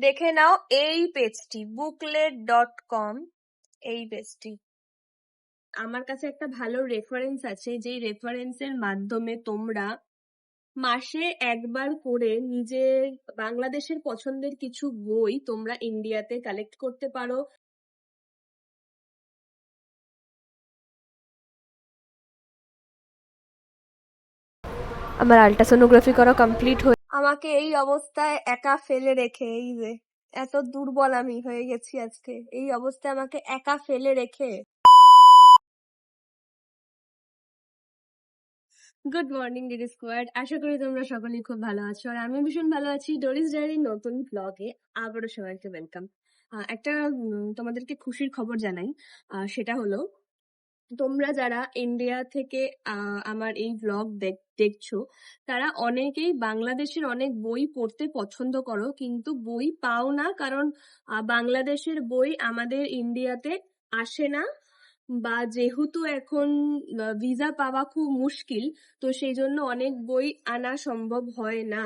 দেখে নাও এই পেজটি booklet.com। এই পেজটি আমার কাছে একটা ভালো রেফারেন্স আছে, যেই রেফারেন্সের মাধ্যমে তোমরা মাসে একবার করে নিজের বাংলাদেশের পছন্দের কিছু বই তোমরা ইন্ডিয়াতে কালেক্ট করতে পারো। আমার আল্ট্রাসোনোগ্রাফি করা কমপ্লিট হয়ে আমাকে এই অবস্থায় একা ফেলে রেখে, এই যে এত দুর্বল আমি হয়ে গেছি আজকে, এই অবস্থায় আমাকে একা ফেলে রেখে। গুড মর্নিং ডিডি স্কোয়াড, আশা করি তোমরা সকলেই খুব ভালো আছো আর আমি ভীষণ ভালো আছি। ডোরিস ডায়েরির নতুন ব্লগে আবারও সবাইকে ওয়েলকাম। একটা তোমাদেরকে খুশির খবর জানাই, সেটা হলো তোমরা যারা ইন্ডিয়া থেকে আমার এই ব্লগ দেখছো তারা অনেকেই বাংলাদেশের অনেক বই পড়তে পছন্দ করো, কিন্তু বই পাও না, কারণ বাংলাদেশের বই আমাদের ইন্ডিয়াতে আসে না, বা যেহেতু এখন ভিসা পাওয়া খুব মুশকিল, তো সেই জন্য অনেক বই আনা সম্ভব হয় না।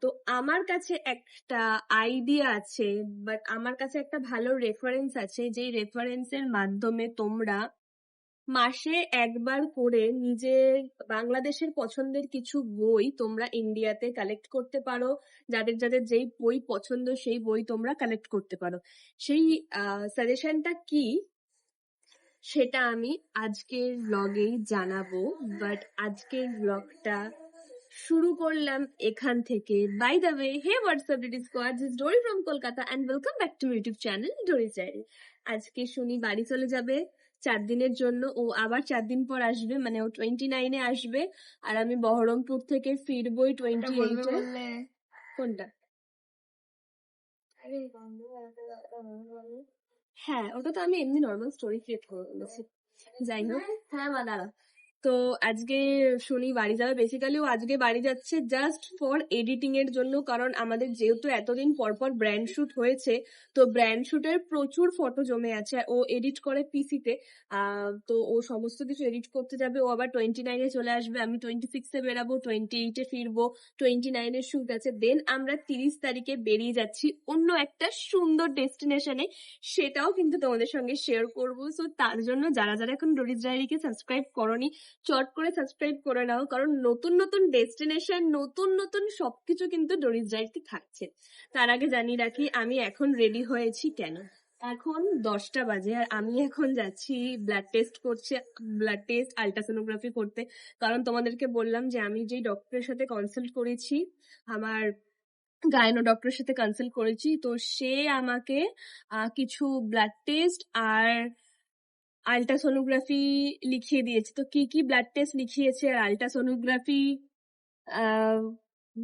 তো আমার কাছে একটা আইডিয়া আছে, বাট আমার কাছে একটা ভালো রেফারেন্স আছে, যেই রেফারেন্সের মাধ্যমে তোমরা মাসে একবার করে নিজের বাংলাদেশের পছন্দের কিছু বই তোমরা ইন্ডিয়াতে কালেক্ট করতে পারো। যাদের যাদের যেই বই পছন্দ সেই বই তোমরা কালেক্ট করতে পারো। সেই সাজেশনটা কি সেটা আমি আজকের ব্লগেই জানাবো, বাট আজকের ব্লগটা শুরু করলাম এখান থেকে। By the way, hey what's up DD squad, this Dori from Kolkata and welcome back to YouTube channel Dori's diary. আজকে শুনি বাড়ি চলে যাবে 4 দিনের জন্য, ও আবার 4 দিন পর আসবে, মানে ও 29-এ আসবে আর আমি বহরমপুর থেকে ফিরবই 28-এ। কোনটা? হ্যাঁ, ওটা তো আমি এমনি নর্মাল স্টোরি ক্রিয়েট করে বলেছি। যাই হোক, হ্যাঁ মা দাঁড়া। তো আজকে শুনি বাড়ি যাবে, বেসিক্যালি ও আজকে বাড়ি যাচ্ছে জাস্ট ফর এডিটিং এর জন্য, কারণ আমাদের যেহেতু এতদিন পর পর ব্র্যান্ড শুট হয়েছে, তো ব্র্যান্ড শুটের প্রচুর ফটো জমে আছে। ও এডিট করে পিসিতে, তো ও সমস্ত কিছু এডিট করতে যাবে। ও আবার 29-এ চলে আসবে, আমি 26-এ বেরাবো, 28-এ ফিরবো, 29-এর শুট আছে। দেন আমরা 30 তারিখে বেরিয়ে যাচ্ছি অন্য একটা সুন্দর ডেস্টিনেশনে, সেটাও কিন্তু তোমাদের সঙ্গে শেয়ার করবো। সো তার জন্য যারা যারা এখন ডোরিস ডায়েরিকে সাবস্ক্রাইব করোনি, চট করে সাবস্ক্রাইব করে নাও, কারণ নতুন নতুন ডেস্টিনেশন, নতুন নতুন সবকিছু কিন্তু ডোরিস ডায়েরিতে থাকছে। তার আগে জানিয়ে রাখি আমি এখন রেডি হয়েছি কেন। এখন 10টা বাজে আর আমি এখন যাচ্ছি ব্লাড টেস্ট করছে, ব্লাড টেস্ট আল্ট্রাসোনোগ্রাফি করতে। কারণ তোমাদেরকে বললাম যে আমি যেই ডক্টরের সাথে কনসাল্ট করেছি, আমার গাইনো ডক্টরের সাথে কনসাল্ট করেছি, তো সে আমাকে কিছু ব্লাড টেস্ট আর আল্ট্রাসোনোগ্রাফি লিখিয়ে দিয়েছে। তো কি কি ব্লাড টেস্ট লিখিয়েছে আর আল্ট্রাসোনোগ্রাফি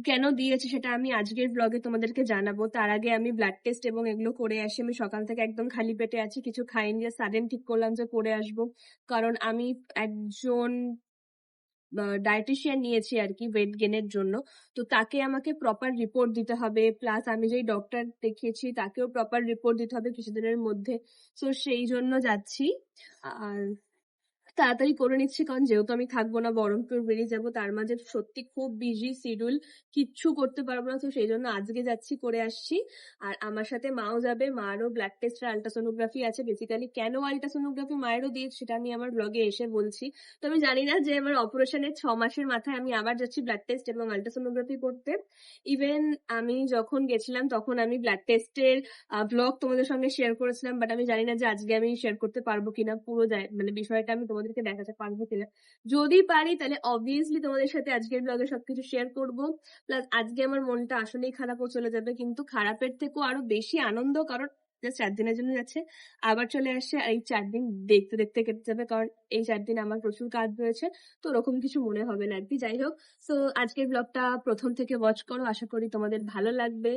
কেন দিয়েছে সেটা আমি আজকের ব্লগে তোমাদেরকে জানাবো। তার আগে আমি ব্লাড টেস্ট এবং এগুলো করে আসি। আমি সকাল থেকে একদম খালি পেটে আছি, কিছু খাইনি, সাডেন ঠিক করলাম যে করে আসবো, কারণ আমি একজন ডায়েটিশিয়ান নিয়েছি আর কি ওয়েট গেনের জন্য। তো তাকে আমাকে প্রপার রিপোর্ট দিতে হবে, প্লাস আমি যেই ডক্টর দেখিয়েছি তাকেও প্রপার রিপোর্ট দিতে হবে কিছুদিনের মধ্যে। তো সেই জন্য যাচ্ছি আর তাড়াতাড়ি করে নিচ্ছি, কারণ যেহেতু আমি থাকবো না, বহরমপুর বেরিয়ে যাবো, তার মাঝে সত্যি খুব বিজি শিডিউল, কিচ্ছু করতে পারবো না। তো সেই জন্য আজকে যাচ্ছি, করে আসছি। আর আমার সাথে মাও যাবে, মারও ব্লাড টেস্ট আর আল্ট্রাসোনোগ্রাফি আছে। বেসিক্যালি কেন আল্ট্রাসোনোগ্রাফি মায়েরও দিয়েছে সেটা আমি আমার ব্লগে এসে বলছি। তো আমি জানি না যে আমার অপারেশনের 6 মাসের মাথায় আমি আবার যাচ্ছি ব্লাড টেস্ট এবং আল্ট্রাসোনোগ্রাফি করতে। ইভেন আমি যখন গেছিলাম তখন আমি ব্লাড টেস্টের ব্লগ তোমাদের সঙ্গে শেয়ার করেছিলাম, বাট আমি জানি না যে আজকে আমি শেয়ার করতে পারবো কিনা পুরো মানে বিষয়টা আমি তোমাদেরকে দেখাতে পারবো কিনা। যদি পারি তাহলে অবভিয়াসলি তোমাদের সাথে আজকের ব্লগে সবকিছু শেয়ার করবো। প্লাস আজকে আমার মনটা আসলেই খারাপও চলে যাবে, কিন্তু খারাপের থেকেও আরো বেশি আনন্দ, কারণ জাস্ট 4 দিনের জন্য যাচ্ছে, আবার চলে আসছে, আর এই 4 দিন দেখতে দেখতে কেটে যাবে, কারণ এই 4 দিন আমার প্রচুর কাজ রয়েছে। তো ওরকম কিছু মনে হবে না আর কি। যাই হোক, তো আজকের ব্লগটা প্রথম থেকে ওয়াচ করো, আশা করি তোমাদের ভালো লাগবে।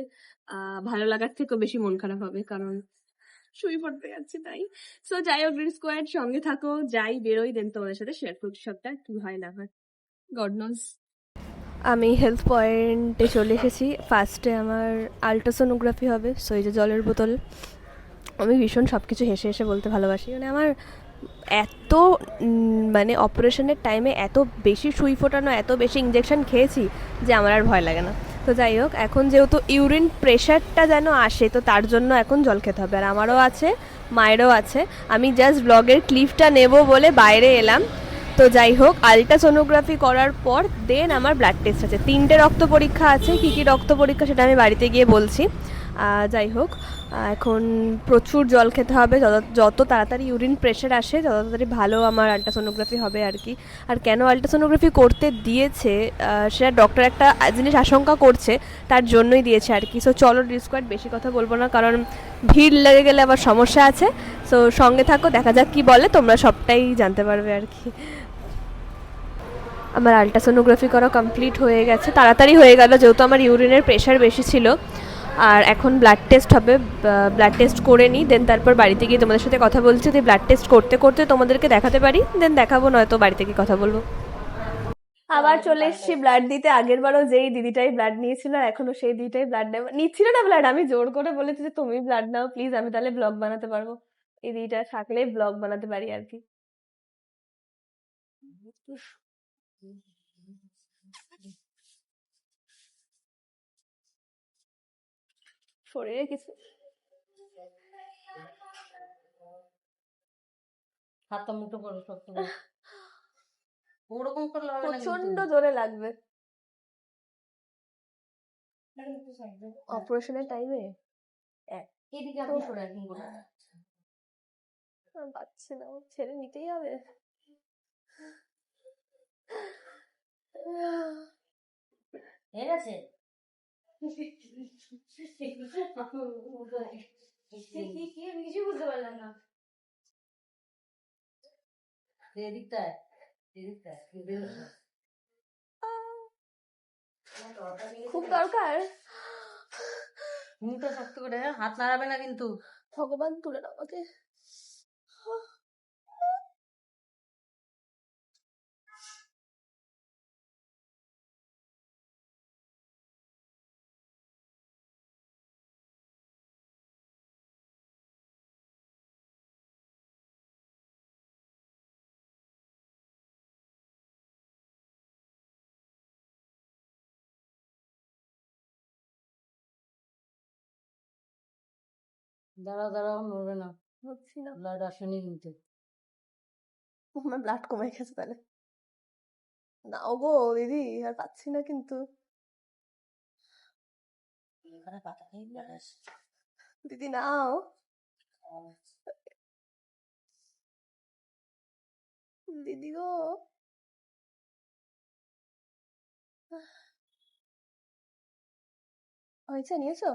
ভালো লাগার থেকেও বেশি মন খারাপ হবে, কারণ শুয়ে পড়তে যাচ্ছি তাই। সো যাই হোক ডিডি স্কোয়াড, সঙ্গে থাকো, যাই বেরোই, দেন তোমাদের সাথে শেয়ার করছি সবটা, কি হয় না হয়, গড নোজ। আমি হেলথ পয়েন্টে চলে এসেছি। ফার্স্টে আমার আল্ট্রাসোনোগ্রাফি হবে, সো এই যে জলের বোতল। আমি ভীষণ সব কিছু হেসে হেসে বলতে ভালোবাসি, মানে আমার এত মানে অপারেশনের টাইমে এত বেশি সুই ফোটানো, এত বেশি ইঞ্জেকশন খেয়েছি যে আমার আর ভয় লাগে না। তো যাই হোক, এখন যেহেতু ইউরিন প্রেশারটা যেন আসে, তো তার জন্য এখন জল খেতে হবে। আর আমারও আছে, মায়েরও আছে। আমি জাস্ট ব্লগের ক্লিপটা নেব বলে বাইরে এলাম। তো যাই হোক, আলট্রাসোনোগ্রাফি করার পর দেন আমার ব্লাড টেস্ট আছে। 3টে রক্ত পরীক্ষা আছে। কী কী রক্ত পরীক্ষা সেটা আমি বাড়িতে গিয়ে বলছি। যাই হোক, এখন প্রচুর জল খেতে হবে। যত তাড়াতাড়ি ইউরিন প্রেশার আসে তত তাড়াতাড়ি ভালো আমার আলট্রাসোনোগ্রাফি হবে আর কি। আর কেন আলট্রাসোনোগ্রাফি করতে দিয়েছে সেটা ডক্টর একটা জিনিস আশঙ্কা করছে, তার জন্যই দিয়েছে আর কি। সো চলো ডিসকোয়ার্ড, বেশি কথা বলবো না, কারণ ভিড় লেগে গেলে আবার সমস্যা আছে। সো সঙ্গে থাকো, দেখা যাক কী বলে, তোমরা সবটাই জানতে পারবে আর কি। আমার আলট্রাসোনোগ্রাফি করা কমপ্লিট হয়ে গেছে, তাড়াতাড়ি হয়ে গেল যেহেতু আমার ইউরিনের প্রেশার বেশি ছিল। আর এখন ব্লাড টেস্ট হবে, ব্লাড টেস্ট করে নিই, দেন তারপর বাড়িতে গিয়ে তোমাদের সাথে কথা বলছি। যদি ব্লাড টেস্ট করতে করতে তোমাদেরকে দেখাতে পারি দেন দেখাবো, নয়তো বাড়িতে গিয়ে কথা বলবো। আবার চলে এসেছি ব্লাড দিতে। আগের বারও যেই দিদিটাই ব্লাড নিয়েছিল, এখনো সেই দিদিটাই ব্লাড নিচ্ছিল না ব্লাড। আমি জোর করে বলেছি যে তুমি ব্লাড নাও প্লিজ, আমি তাহলে ব্লগ বানাতে পারবো। এই দিদিটা থাকলে ব্লগ বানাতে পারি আর কি। শরীরে কিছু হাতটা মুঠো করো শক্ত করে। ওরকম করলে হবে না, প্রচন্ড জোরে লাগবে অপারেশনের টাইমে। এদিকে আপনি সরে আসুন বলে। পাচ্ছি না, ছেড়ে নিতেই হবে। ঠিক আছে, আমি কিছু বুঝতে পারলাম না। এদিকটায় খুব দরকার। মুখটা শক্ত করে, হাত নাড়াবে না কিন্তু। ভগবান তুলে নাও আমাকে। দাঁড়াও নড়বে না, হচ্ছি না, ব্লাড আসেনি কিন্তু। আমার ব্লাড কমে গেছে তাহলে। নাও গো দিদি, আর পাচ্ছি না কিন্তু। দিদি নাও, দিদি গো। হয়েছে, নিয়েছো?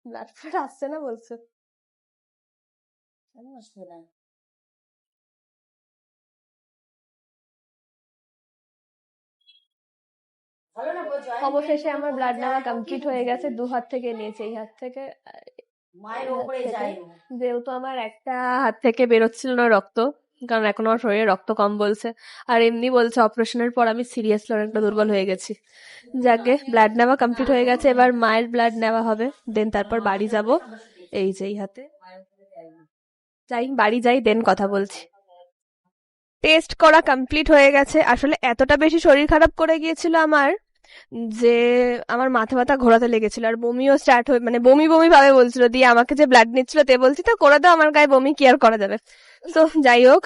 ব্লাড ফ্লাড আসছে না বলছো? কেন আসবে না? অবশেষে আমার ব্লাড নেওয়া কমপ্লিট হয়ে গেছে। 2 হাত থেকে নিয়েছে, এই হাত থেকে, মায়ের উপরে যায়। যেহেতু আমার একটা হাত থেকে বেরোচ্ছিল না রক্ত, কারণ এখন আমার শরীরে রক্ত কম বলছে। আর এমনি বলছে অপারেশনের পর আমি সিরিয়াসলি অনেকটা দুর্বল হয়ে গেছি। যাকে ব্লাড নেওয়া কমপ্লিট হয়ে গেছে, এবার মায়ের ব্লাড নেওয়া হবে, দেন তারপর বাড়ি যাব। এই যে এই হাতে যাই, বাড়ি যাই, দেন কথা বলছি। টেস্ট করা কমপ্লিট হয়ে গেছে। আসলে এতটা বেশি শরীর খারাপ করে গিয়েছিল আমার যে আমার মাথা ব্যথা ঘোরাতে লেগেছিল, আর বমিও স্টার্ট হয়ে, মানে বমি বমি ভাবে বলছিল। দিয়ে আমাকে যে ব্লাড নিচ্ছিল তে বলছি তো করে দাও, আমার গায়ে বমি কি আর করা যাবে। তো যাই হোক,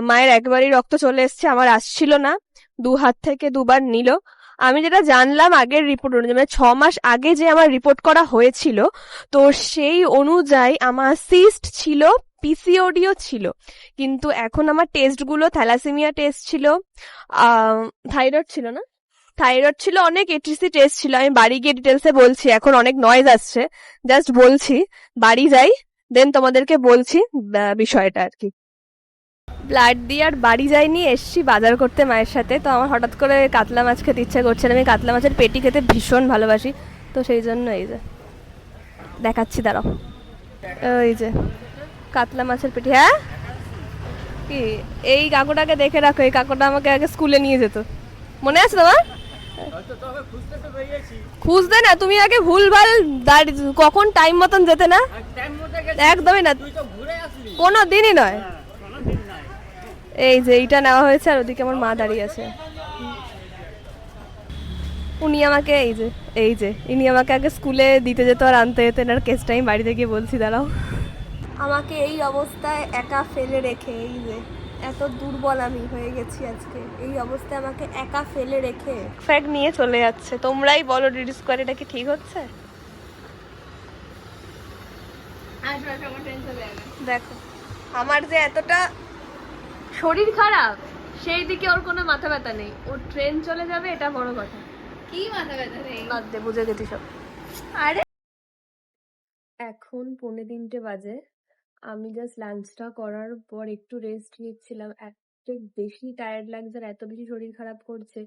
মায়ের একবারই রক্ত চলে এসছে, আমার আসছিল না। 2 হাত থেকে 2বার নিল। আমি যেটা জানলাম আগের রিপোর্ট অনুযায়ী, মানে 6 মাস আগে যে আমার রিপোর্ট করা হয়েছিল, তো সেই অনুযায়ী আমার সিস্ট ছিল, পিসিওডিও ছিল। কিন্তু এখন আমার টেস্টগুলো থ্যালাসেমিয়া টেস্ট ছিল, থাইরয়েড ছিল না, থাইরয়েড ছিল, অনেক এটিসি টেস্ট ছিল। আমি বাড়ি গিয়ে ডিটেলসে বলছি, এখন অনেক নয়েজ আসছে, জাস্ট বলছি। বাড়ি যাই, দেন তোমাদেরকে বলছি বিষয়টা আর কি। ব্লাড দিয়ে আর বাড়ি যাইনি, এসছি বাজার করতে মায়ের সাথে। তো আমার হঠাৎ করে কাতলা মাছ খেতে ইচ্ছা করছে না। আমি কাতলা মাছের পেটি খেতে ভীষণ ভালোবাসি, তো সেই জন্য এই যে দেখাচ্ছি, দাঁড়াও। এই যে কাতলা মাছের পেটি। হ্যাঁ কি, এই কাকুটাকে দেখে রাখো, এই কাকুটা আমাকে আগে স্কুলে নিয়ে যেত, মনে আছে তোমার? খুঁজতে না, তুমি আগে ভুলভাল কখন টাইম মতন যেতে না, একদমই না, কোনো দিনই নয়। এই যে এইটা নেওয়া হয়েছে, আর ওদিকে আমার মা দাঁড়িয়ে আছে। উনি আমাকে ইনি আমাকে আগে স্কুলে দিতে যেত আর আনতে যেতেন, আর কেসটা আমি বাড়িতে গিয়ে বলছি, দাঁড়াও। আমাকে এই অবস্থায় একা ফেলে রেখে, এত দুর্বল আমি হয়ে গেছি আজকে, এই অবস্থায় আমাকে একা ফেলে রেখে ফ্যাগ নিয়ে চলে যাচ্ছে। তোমরাই বলো ডিডি স্কোয়ার, এটা কি ঠিক হচ্ছে? দেখো আমার যে এতটা শরীর খারাপ, সেই দিকে ওর কোনো মাথা ব্যথা নেই, ওর ট্রেন চলে যাবে এটা বড় কথা। কি মাথা ব্যথা নেই? বাদ দে, বুঝে গেছি সব। আরে এখন 3:45 বাজে। আমি জাস্ট লাঞ্চটা করার পর একটু রেস্ট নিচ্ছিলাম। এত বেশি টায়ার্ড লাগছে আর এত বেশি শরীর খারাপ করছে।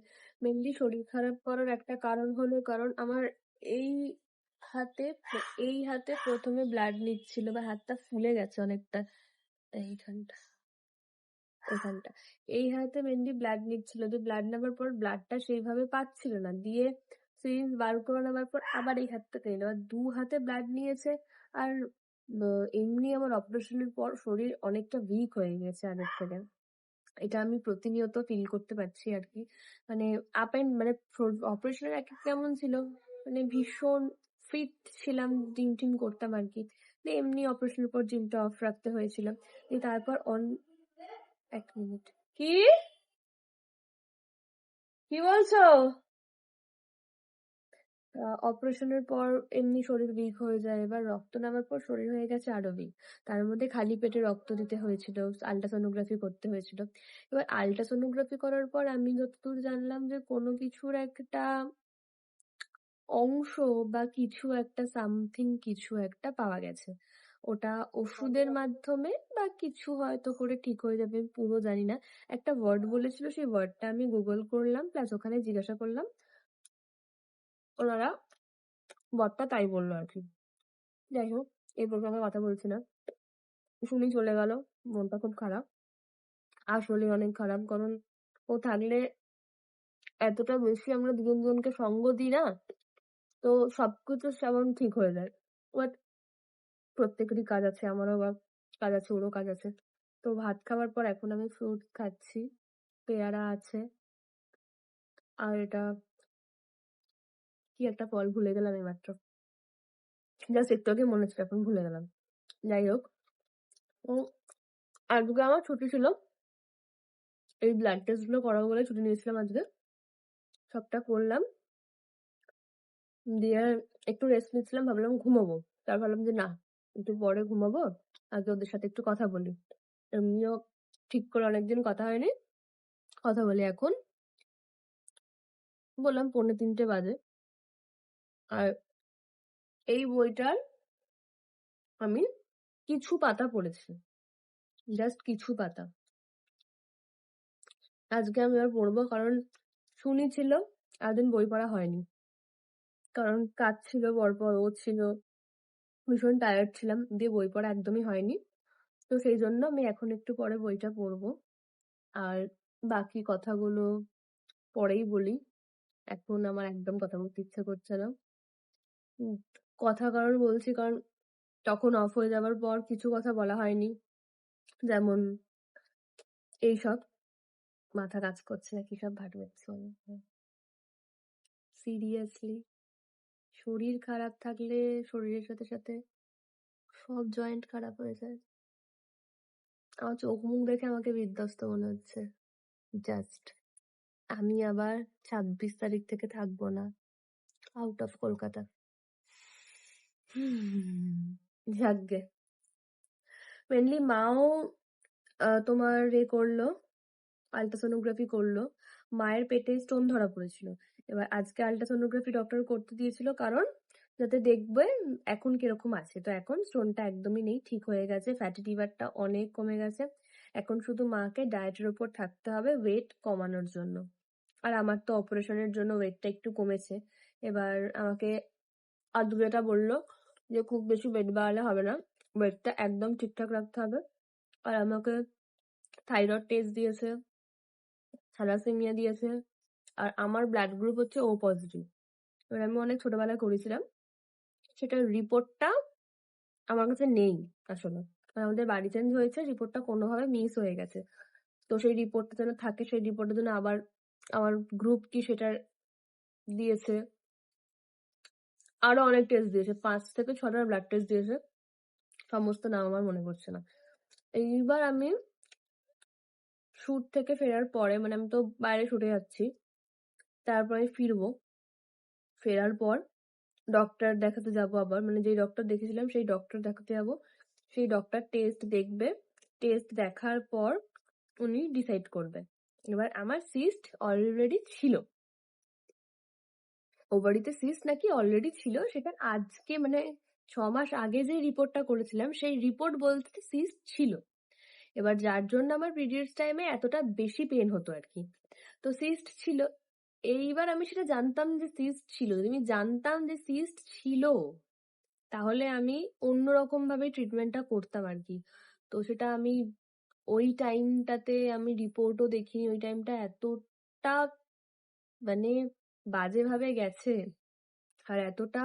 মেনলি শরীর খারাপ করার একটা কারণ হলো, কারণ আমার এই এই হাতে প্রথমে ব্লাড নিচ্ছিল, বা হাতটা ফুলে গেছে অনেকটা, এইখানটা এখানটা এই হাতে মেনলি ব্লাড নিচ্ছিল। যে ব্লাড নেওয়ার পর ব্লাডটা সেইভাবে পাচ্ছিল না, দিয়ে সিরিঞ্জ বার করে নেওয়ার পর আবার এই হাতটা নিল, আর 2 হাতে ব্লাড নিয়েছে। আর এমনি আমার অপারেশনের পর শরীর অনেকটা উইক হয়ে গেছে আগের থেকে। এটা আমি প্রতিনিয়ত ফিল করতে পারছি আর কি। মানে মানে অপারেশনের আগে কেমন ছিল, মানে ভীষণ ফিট ছিলাম, জিম টিম করতাম আর কি। দিয়ে এমনি অপারেশনের পর জিমটা অফ রাখতে হয়েছিল। দিয়ে তারপর 1 মিনিট। কি কি বলছো? অপারেশনের পর এমনি শরীর উইক হয়ে যায়, এবার রক্ত নামার পর শরীর হয়ে গেছে আরো উইক। তার মধ্যে খালি পেটে রক্ত দিতে হয়েছিল, আল্ট্রাসোনোগ্রাফি করতে হয়েছিল। এবার আল্ট্রাসোনোগ্রাফি করার পর আমি যতদূর জানলাম যে কোনো কিছুর একটা অংশ বা কিছু একটা সামথিং কিছু একটা পাওয়া গেছে। ওটা ওষুধের মাধ্যমে বা কিছু হয়তো করে ঠিক হয়ে যাবে, আমি পুরো জানি না। একটা ওয়ার্ড বলেছিল, সেই ওয়ার্ডটা আমি গুগল করলাম, প্লাস ওখানে জিজ্ঞাসা করলাম, ওনারা বরটা তাই বললো আর কি। যাই হোক, এই প্রসঙ্গে কথা বলছি না। শুনি চলে গেল, মনটা খুব খারাপ, আসলে অনেক খারাপ। কারণ ও থাকলে এতটা বেশি আমরা দুজন দুজনকে সঙ্গ দিই না, তো সবকিছু সেমন ঠিক হয়ে যায়। বাট প্রত্যেকেরই কাজ আছে, আমারও বা কাজ আছে, ওরও কাজ আছে। তো ভাত খাওয়ার পর এখন আমি ফ্রুটস খাচ্ছি, পেয়ারা আছে, আর এটা কি একটা ফল ভুলে গেলাম এইমাত্র, জাস্ট একটু আগে মনে ছিল, এখন ভুলে গেলাম। যাই হোক, ও আজকে আমার ছুটি ছিল, এই ব্লাড টেস্ট গুলো করাবো বলে ছুটি নিয়েছিলাম আজকে। সবটা করলাম, দিয়ে একটু রেস্ট নিচ্ছিলাম, ভাবলাম ঘুমাবো। তার ভাবলাম যে না, একটু পরে ঘুমাবো, আগে ওদের সাথে একটু কথা বলি। এমনিও ঠিক করে অনেকদিন কথা হয়নি, কথা বলি এখন। বললাম 2:45 বাজে, আর এই বইটার আমি কিছু পাতা পড়েছি, জাস্ট কিছু পাতা। আজকে আমি আর পড়বো, কারণ শুনি ছিল, একদিন বই পড়া হয়নি, কারণ কাজ ছিল, পরপর ও ছিল, ভীষণ টায়ার্ড ছিলাম, দিয়ে বই পড়া একদমই হয়নি। তো সেই জন্য আমি এখন একটু পরে বইটা পড়বো, আর বাকি কথাগুলো পরেই বলি। এখন আমার একদম কথা বলতে ইচ্ছে করছে না। উম, কথা কারণ বলছি, কারণ তখন অফ হয়ে যাবার পর কিছু কথা বলা হয়নি, যেমন এইসব, মাথা কাজ করছে না, কি সব ভাবছি। সিরিয়াসলি, শরীর খারাপ থাকলে শরীরের সাথে সাথে সব জয়েন্ট খারাপ হয়ে যায়। আমার চোখ মুখ দেখে আমাকে বিধ্বস্ত মনে হচ্ছে। জাস্ট আমি আবার 26 তারিখ থেকে থাকবো না, আউট অফ কলকাতা। যাকগে, মেনলি মাও তোমার করলো, আল্ট্রাসোনোগ্রাফি করলো। মায়ের পেটে স্টোন ধরা পড়েছিল। এবার আজকে আল্ট্রাসোনোগ্রাফি ডক্টর করতে দিয়েছিল, কারণ যাতে দেখবে এখন কিরকম আছে। তো এখন স্টোনটা একদমই নেই, ঠিক হয়ে গেছে, ফ্যাটি লিভারটা অনেক কমে গেছে। এখন শুধু মাকে ডায়েটের উপর থাকতে হবে ওয়েট কমানোর জন্য। আর আমার তো অপারেশনের জন্য ওয়েটটা একটু কমেছে। এবার আমাকে আদুরেটা বললো যে খুব বেশি ওয়েট বাড়ালে হবে না, ওয়েটটা একদম ঠিকঠাক রাখতে হবে। আর আমাকে থাইরয়েড টেস্ট দিয়েছে, থ্যালাসেমিয়া দিয়েছে, আর আমার ব্লাড গ্রুপ হচ্ছে ও পজিটিভ। এবার আমি অনেক ছোটবেলায় করেছিলাম, সেটার রিপোর্টটা আমার কাছে নেই আসলে। আমাদের বাড়ি চেঞ্জ হয়েছে, রিপোর্টটা কোনোভাবে মিস হয়ে গেছে। তো সেই রিপোর্টটা যেন থাকে, সেই রিপোর্টের জন্য আবার আমার গ্রুপ কি সেটার দিয়েছে, আরো অনেক টেস্ট দিয়েছে, 5 থেকে 6টা ব্লাড টেস্ট দিয়েছে, সমস্ত নাম আমার মনে পড়ছে না। এইবার আমি শুট থেকে ফেরার পরে, মানে আমি তো বাইরে শুটে যাচ্ছি, তারপর আমি ফিরবো, ফেরার পর ডক্টর দেখাতে যাবো আবার, মানে যেই ডক্টর দেখেছিলাম সেই ডক্টর দেখাতে যাবো, সেই ডক্টর টেস্ট দেখবে, টেস্ট দেখার পর উনি ডিসাইড করবে। এবার আমার সিস্ট অলরেডি ছিল, ওভারিতে সিস্ট নাকি অলরেডি ছিল, সেটা আজকে মানে 6 মাস আগে যে রিপোর্টটা করেছিলাম সেই রিপোর্ট বলতে সিস্ট ছিল। এবার যার জন্য আমার পিরিয়ডস টাইমে এতটা বেশি পেন হতো আর কি, তো সিস্ট ছিল। এইবার আমি সেটা জানতাম যে সিস্ট ছিল, যদি আমি জানতাম যে সিস্ট ছিল তাহলে আমি অন্যরকম ভাবে ট্রিটমেন্টটা করতাম আর কি। তো সেটা আমি ওই টাইমটাতে আমি রিপোর্টও দেখিনি, ওই টাইমটা এতটা মানে বাজেভাবে গেছে, আর এতটা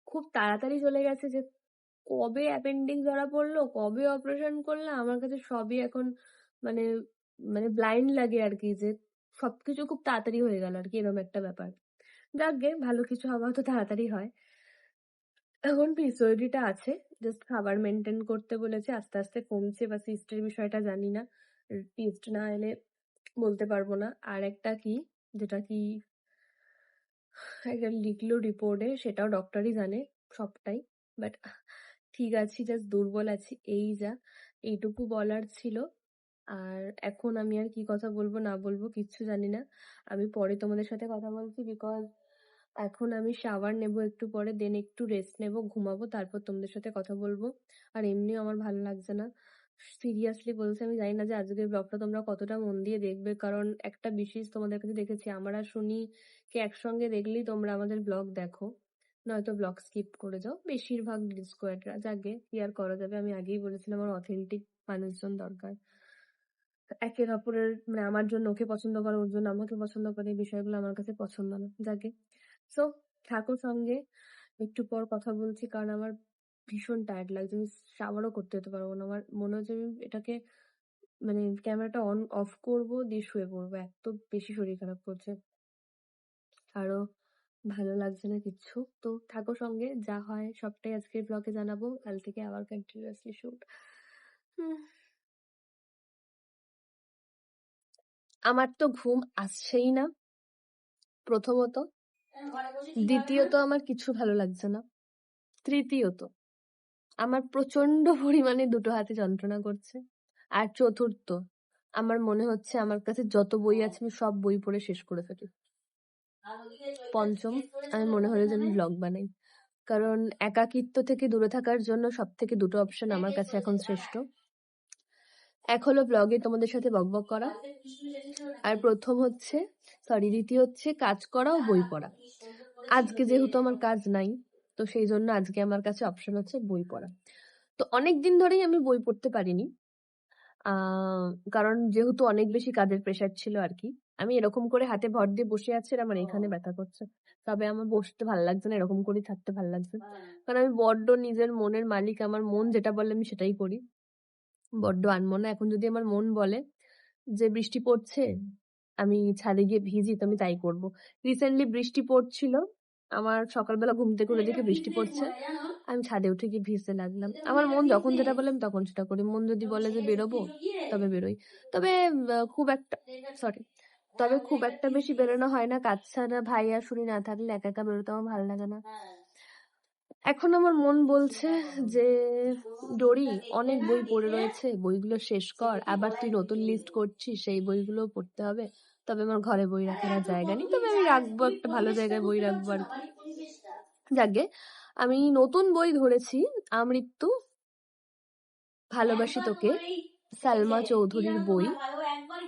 খুব তাড়াতাড়ি চলে গেছে যে কবে অ্যাপেন্ডিক্স ধরা পড়লো, কবে অপারেশন করলাম, আমার কাছে সবই এখন মানে মানে ব্লাইন্ড লাগে আর কি, যে সবকিছু খুব তাড়াতাড়ি হয়ে গেল আর কি, এরকম একটা ব্যাপার। যাকগে, ভালো কিছু হওয়া তো তাড়াতাড়ি হয়। এখন পিসিওডিটা আছে, জাস্ট খাবার মেনটেন করতে বলেছে, আস্তে আস্তে কমছে, বা সিস্টের বিষয়টা জানি না, টেস্ট না এলে বলতে পারবো না। আর একটা কি, যেটা কি একটা লিখলো রিপোর্টে, সেটাও ডক্টরই জানে সবটাই, বাট ঠিক আছি, জাস্ট দুর্বল আছি, এই যা, এইটুকু বলার ছিল। আর এখন আমি আর কি কথা বলবো না বলবো কিচ্ছু জানি না, আমি পরে তোমাদের সাথে কথা বলছি, বিকজ এখন আমি শাওয়ার নেবো একটু পরে, দেন একটু রেস্ট নেবো, ঘুমাবো, তারপর তোমাদের সাথে কথা বলবো। আর এমনিও আমার ভালো লাগছে না, সিরিয়াসলি বলছি, আমি জানি না যে আজকের ব্লগটা তোমরা কতটা মন দিয়ে দেখবে, কারণ একটা বিশেষ তোমাদের কাছে দেখেছি, আমরা শুনি কে একসঙ্গে দেখলেই তোমরা আমাদের ব্লগ দেখো, নয়তো ব্লগ স্কিপ করে যাও, বেশিরভাগ ডিসকোয়াডরা। যাকে কি আর করা যাবে, আমি আগেই বলেছিলাম আমার অথেন্টিক মানুষজন দরকার, একের অপরের মানে আমার জন্য ওকে পছন্দ করে, ওর জন্য আমাকে পছন্দ করে, এই বিষয়গুলো আমার কাছে পছন্দ না। যাকে, সো থাকো সঙ্গে, একটু পর কথা বলছি, কারণ আমার ভীষণ টায়ার্ড লাগছে, আমি শাওয়ারও করতে যেতে পারবো না, আমার মনে হচ্ছে আমি এটাকে মানে ক্যামেরাটা অন অফ করবো দিয়ে শুয়ে পড়বো, এত বেশি শরীর খারাপ করছে, আরো ভালো লাগছে না কিচ্ছু। তো থাকো সঙ্গে, যা হয় সবটাই আজকের ব্লগে জানাবো, কাল থেকে আবার কন্টিনিউয়াসলি শুট। আমার তো ঘুম আসছেই না প্রথমত, দ্বিতীয়ত আমার কিছু ভালো লাগছে না, তৃতীয়ত আমার প্রচন্ড পরিমাণে দুটো হাতে যন্ত্রণা করছে, আর চতুর্থ আমার মনে হচ্ছে আমার কাছে যত বই আছে আমি সব বই পড়ে শেষ করে ফেলি। পঞ্চম, আমি মনে হলো যে আমি ব্লগ বানাই, কারণ একাকিত্ব থেকে দূরে থাকার জন্য সব থেকে দুটো অপশন আমার কাছে এখন শ্রেষ্ঠ। এক হলো ব্লগে তোমাদের সাথে বকবক করা, আর দ্বিতীয় হচ্ছে কাজ করা ও বই পড়া। আজকে যেহেতু আমার কাজ নাই, তো সেই জন্য আজকে আমার কাছে অপশন হচ্ছে বই পড়া। তো অনেকদিন ধরেই আমি বই পড়তে পারিনি, কারণ যেহেতু অনেক বেশি কাজের প্রেশার ছিল আর কি। আমি এরকম করে হাতে ভর দিয়ে বসে আছি আর আমার এখানে ব্যথা করছে, তবে আমার বসতে ভালো লাগছে না, এরকম করেই থাকতে ভালো লাগছে, কারণ আমি বড্ড নিজের মনের মালিক, আমার মন যেটা বলে আমি সেটাই করি, বড্ড আনমনা। এখন যদি আমার মন বলে যে বৃষ্টি পড়ছে, আমি ছাদে গিয়ে ভিজি, তো আমি তাই করবো। রিসেন্টলি বৃষ্টি পড়ছিল, আমার সকালবেলা ঘুম থেকে উঠে দেখে বৃষ্টি পড়ছে, আমি ছাদে উঠে গিয়ে ভিজতে লাগলাম। আমার মন যখন যেটা বলে আমি তখন সেটা করি, মন যদি বলে যে বেরোবো তবে বেরোই, তবে খুব একটা বেশি বেরোনো হয় না, কাজ ছাড়া ভাই আর শুনি না থাকলে একা একা বেরোতে আমার ভালো লাগে না। এখন আমার মন বলছে যে ডোরি, অনেক বই পড়ে রয়েছে, বইগুলো শেষ কর, আবার তুই নতুন লিস্ট করছিস, সেই বইগুলো পড়তে হবে। তবে আমার ঘরে বই রাখার আর জায়গা নেই, তবে আমি রাখবো, একটা ভালো জায়গায় বই রাখবো আর কি। যাকে, আমি নতুন বই ধরেছি, আমৃত্যু ভালোবাসি তোকে, সালমা চৌধুরীর বই।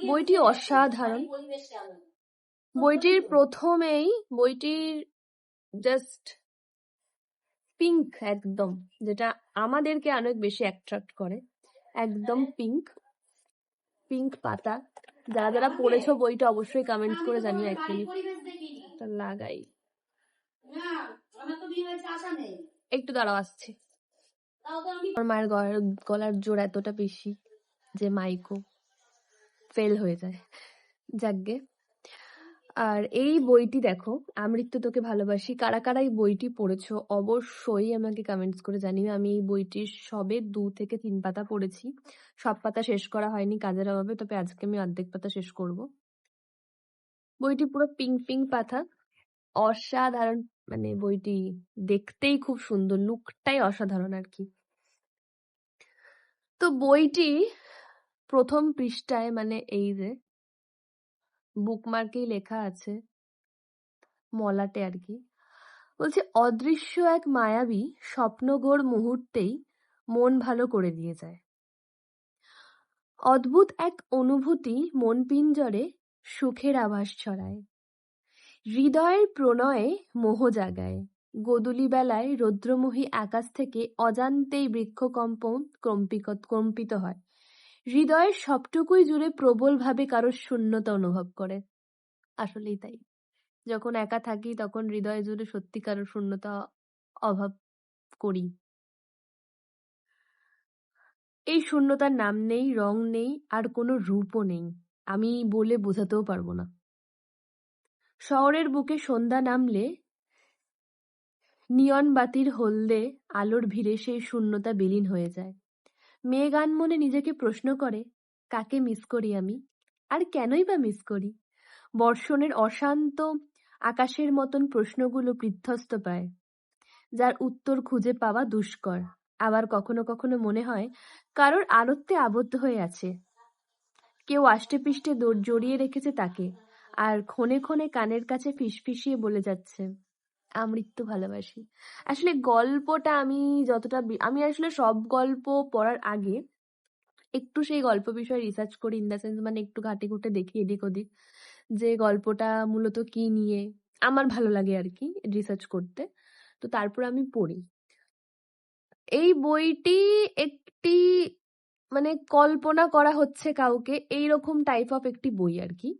বইটি অসাধারণ, বইটির প্রথমেই বইটির জাস্ট পিঙ্ক, একদম যেটা আমাদেরকে অনেক বেশি অ্যাট্রাক্ট করে, একদম পিঙ্ক পিঙ্ক পাতা। যারা যারা পড়েছো বইটা অবশ্যই কমেন্ট করে জানিও। এক মিনিট লাগাই, একটু দাঁড়াও আসছি। আমার মায়ের গলার জোর এতটা বেশি যে মাইকও ফেল হয়ে যায়। যাকগে, আর এই বইটি দেখো, আমৃত্যু তোকে ভালোবাসি। কারা কারা এই বইটি পড়েছো অবশ্যই আমাকে কমেন্টস করে জানিও। আমি এই বইটির সবে 2 থেকে 3 পাতা পড়েছি। সব পাতা শেষ করা হয়নি কাজের অভাবে, তবে আজকে আমি অর্ধেক পাতা শেষ করব। বইটি পুরো পিঙ্ক পিঙ্ক পাতা, অসাধারণ। মানে বইটি দেখতেই খুব সুন্দর, লুকটাই অসাধারণ আর কি। তো বইটি প্রথম পৃষ্ঠায়, মানে এই যে বুকমার্কেই লেখা আছে, মলাটে আর কি, বলছে অদৃশ্য এক মায়াবী স্বপ্নঘোর মুহূর্তেই মন ভালো করে দিয়ে যায়। অদ্ভুত এক অনুভূতি মন পিঞ্জরে সুখের আভাস ছড়ায়, হৃদয়ের প্রণয়ে মোহ জাগায়। গোধূলি বেলায় রৌদ্রমোহী আকাশ থেকে অজান্তেই বৃক্ষকম্পন কম্পিত হয়, হৃদয়ের সবটুকুই জুড়ে প্রবলভাবে কারো শূন্যতা অনুভব করে। আসলেই তাই, যখন একা থাকি তখন হৃদয় জুড়ে সত্যিকারের শূন্যতা অভাব করি। এই শূন্যতার নাম নেই, রং নেই, আর কোনো রূপও নেই, আমি বলে বোঝাতেও পারবো না। শহরের বুকে সন্ধ্যা নামলে নিয়ন বাতির হলদে আলোর ভিড়ে সেই শূন্যতা বিলীন হয়ে যায়। মেয়ে গান মনে নিজেকে প্রশ্ন করে, কাকে মিস করি আমি, আর কেনই বা মিস করি? বর্ষণের অশান্ত আকাশের মতন প্রশ্নগুলো বিধ্বস্ত পায়, যার উত্তর খুঁজে পাওয়া দুষ্কর। আবার কখনো কখনো মনে হয় কারোর আড়ত্বে আবদ্ধ হয়ে আছে, কেউ আষ্টে পৃষ্ঠে জড়িয়ে রেখেছে তাকে, আর ক্ষণে ক্ষণে কানের কাছে ফিসফিসিয়ে বলে যাচ্ছে, আমৃত্যু ভালোবাসি। আসলে গল্পটা আমি যতটা আমি আসলে সব গল্প পড়ার আগে একটু সেই গল্প বিষয়ে রিসার্চ করি, ইন দ্য সেন্স মানে একটু ঘাটে ঘুটে দেখি এদিক ওদিক, যে গল্পটা মূলত কি নিয়ে আমার ভালো লাগে আর কি রিসার্চ করতে। তো তারপর আমি পড়ি। এই বইটি একটি মানে কল্পনা করা হচ্ছে কাউকে, এইরকম টাইপ অফ একটি বই আর কি।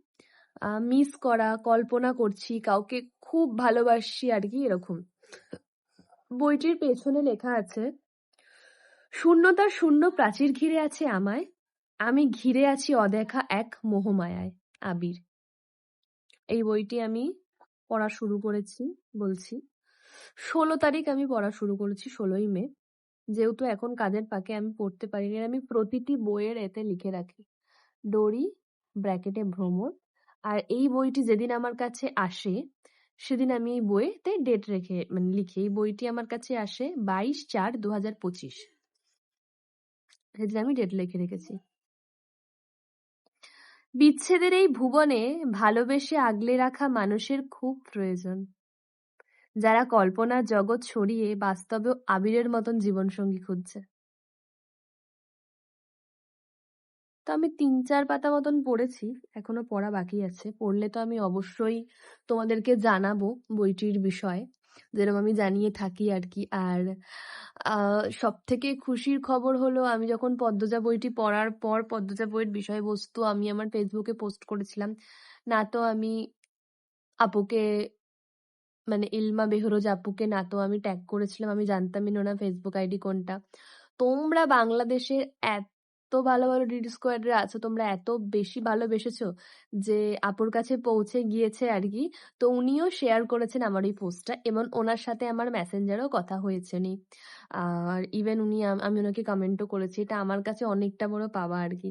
মিস করা, কল্পনা করছি কাউকে খুব ভালোবাসি আর কি, এরকম। বইটির পেছনে লেখা আছে, শূন্যতার শূন্য প্রাচীর ঘিরে আছে আমায়, আমি ঘিরে আছি অদেখা এক মোহমায়ায়। আবির। এই বইটি আমি পড়া শুরু করেছি, বলছি 16 তারিখ আমি পড়া শুরু করেছি, 16ই মে। যেহেতু এখন কাজের ফাঁকে আমি পড়তে পারিনি, আমি প্রতিটি বইয়ের এতে লিখে রাখি ডোরি ব্র্যাকেটে ভ্রমর। আর এই বইটি যেদিন আমার কাছে আসে সেদিন আমি এই বইতে ডেট রেখে মানে লিখি, এই বইটি আমার কাছে আসে 22/4/2025, সেদিন আমি ডেট লিখে রেখেছি। বিচ্ছেদের এই ভুবনে ভালোবেসে আগলে রাখা মানুষের খুব প্রয়োজন, যারা কল্পনার জগৎ ছড়িয়ে বাস্তবে আবিরের মতন জীবনসঙ্গী খুঁজছে। তো আমি 3-4 পাতা মতন পড়েছি, এখনো পড়া বাকি আছে। পড়লে তো আমি অবশ্যই তোমাদেরকে জানাবো বইটির বিষয়ে, যেরকম আমি জানিয়ে থাকি আর কি। আর সব থেকে খুশির খবর হলো, আমি যখন পদ্মজা বইটি পড়ার পর পদ্মজা বইয়ের বিষয়বস্তু আমি আমার ফেসবুকে পোস্ট করেছিলাম, না তো আমি আপুকে মানে ইলমা বেহরোজ আপুকে না তো আমি ট্যাগ করেছিলাম, আমি জানতামই না ওনার ফেসবুক আইডি কোনটা। তোমরা বাংলাদেশের এত ভালো ভালো ডিডি স্কোয়াডে আছো, তোমরা এত বেশি ভালোবেসেছো যে আপুর কাছে পৌঁছে গিয়েছে আর কি। তো উনিও শেয়ার করেছেন আমার এই পোস্টটা, এবং ওনার সাথে আমার মেসেঞ্জারেও কথা হয়েছে নি। আর ইভেন উনি আমি ওনাকে কমেন্টও করেছি, এটা আমার কাছে অনেকটা বড় পাওয়া আর কি।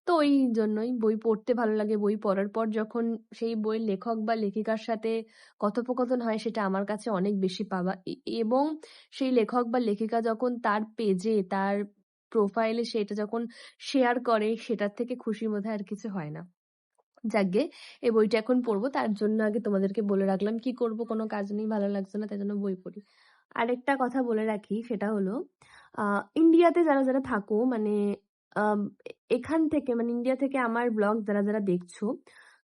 তো ওই জন্যই বই পড়তে ভালো লাগে। বই পড়ার পর যখন সেই বইয়ের লেখক বা লেখিকার সাথে কথোপকথন হয়, সেটা আমার কাছে অনেক বেশি পাওয়া। এবং সেই লেখক বা লেখিকা যখন তার পেজে তার প্রোফাইলে সেটা যখন শেয়ার করে, সেটার থেকে খুশির মধ্যে আর কিছু হয় না। যাকগে, এই বইটা এখন পড়বো, তার জন্য আগে তোমাদেরকে বলে রাখলাম, কি করব, কোনো কাজ নেই, ভালো লাগছে না, তাই জন্য বই পড়ি। আরেকটা কথা বলে রাখি, সেটা হলো ইন্ডিয়াতে যারা যারা থাকো, মানে এখান থেকে মানে ইন্ডিয়া থেকে আমার ব্লগ যারা যারা দেখছো,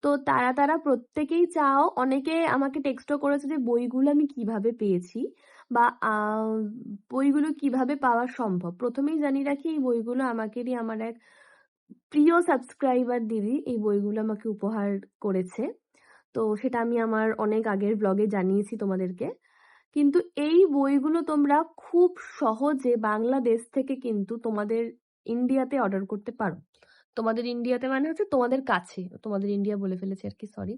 তো তারা তারা প্রত্যেকেই চাও, অনেকে আমাকে টেক্সটও করেছে যে বইগুলো আমি কিভাবে পেয়েছি বা বইগুলো কিভাবে পাওয়া সম্ভব। প্রথমেই জানিয়ে রাখি, এই বইগুলো আমাকেরই আমার এক প্রিয় সাবস্ক্রাইবার দিদি এই বইগুলো আমাকে উপহার করেছে। তো সেটা আমি আমার অনেক আগের ব্লগে জানিয়েছি তোমাদেরকে। কিন্তু এই বইগুলো তোমরা খুব সহজে বাংলাদেশ থেকে কিন্তু তোমাদের ইন্ডিয়াতে অর্ডার করতে পারো। তোমাদের ইন্ডিয়াতে মানে হচ্ছে তোমাদের কাছে, তোমাদের ইন্ডিয়া বলে ফেলেছি আর কি, সরি।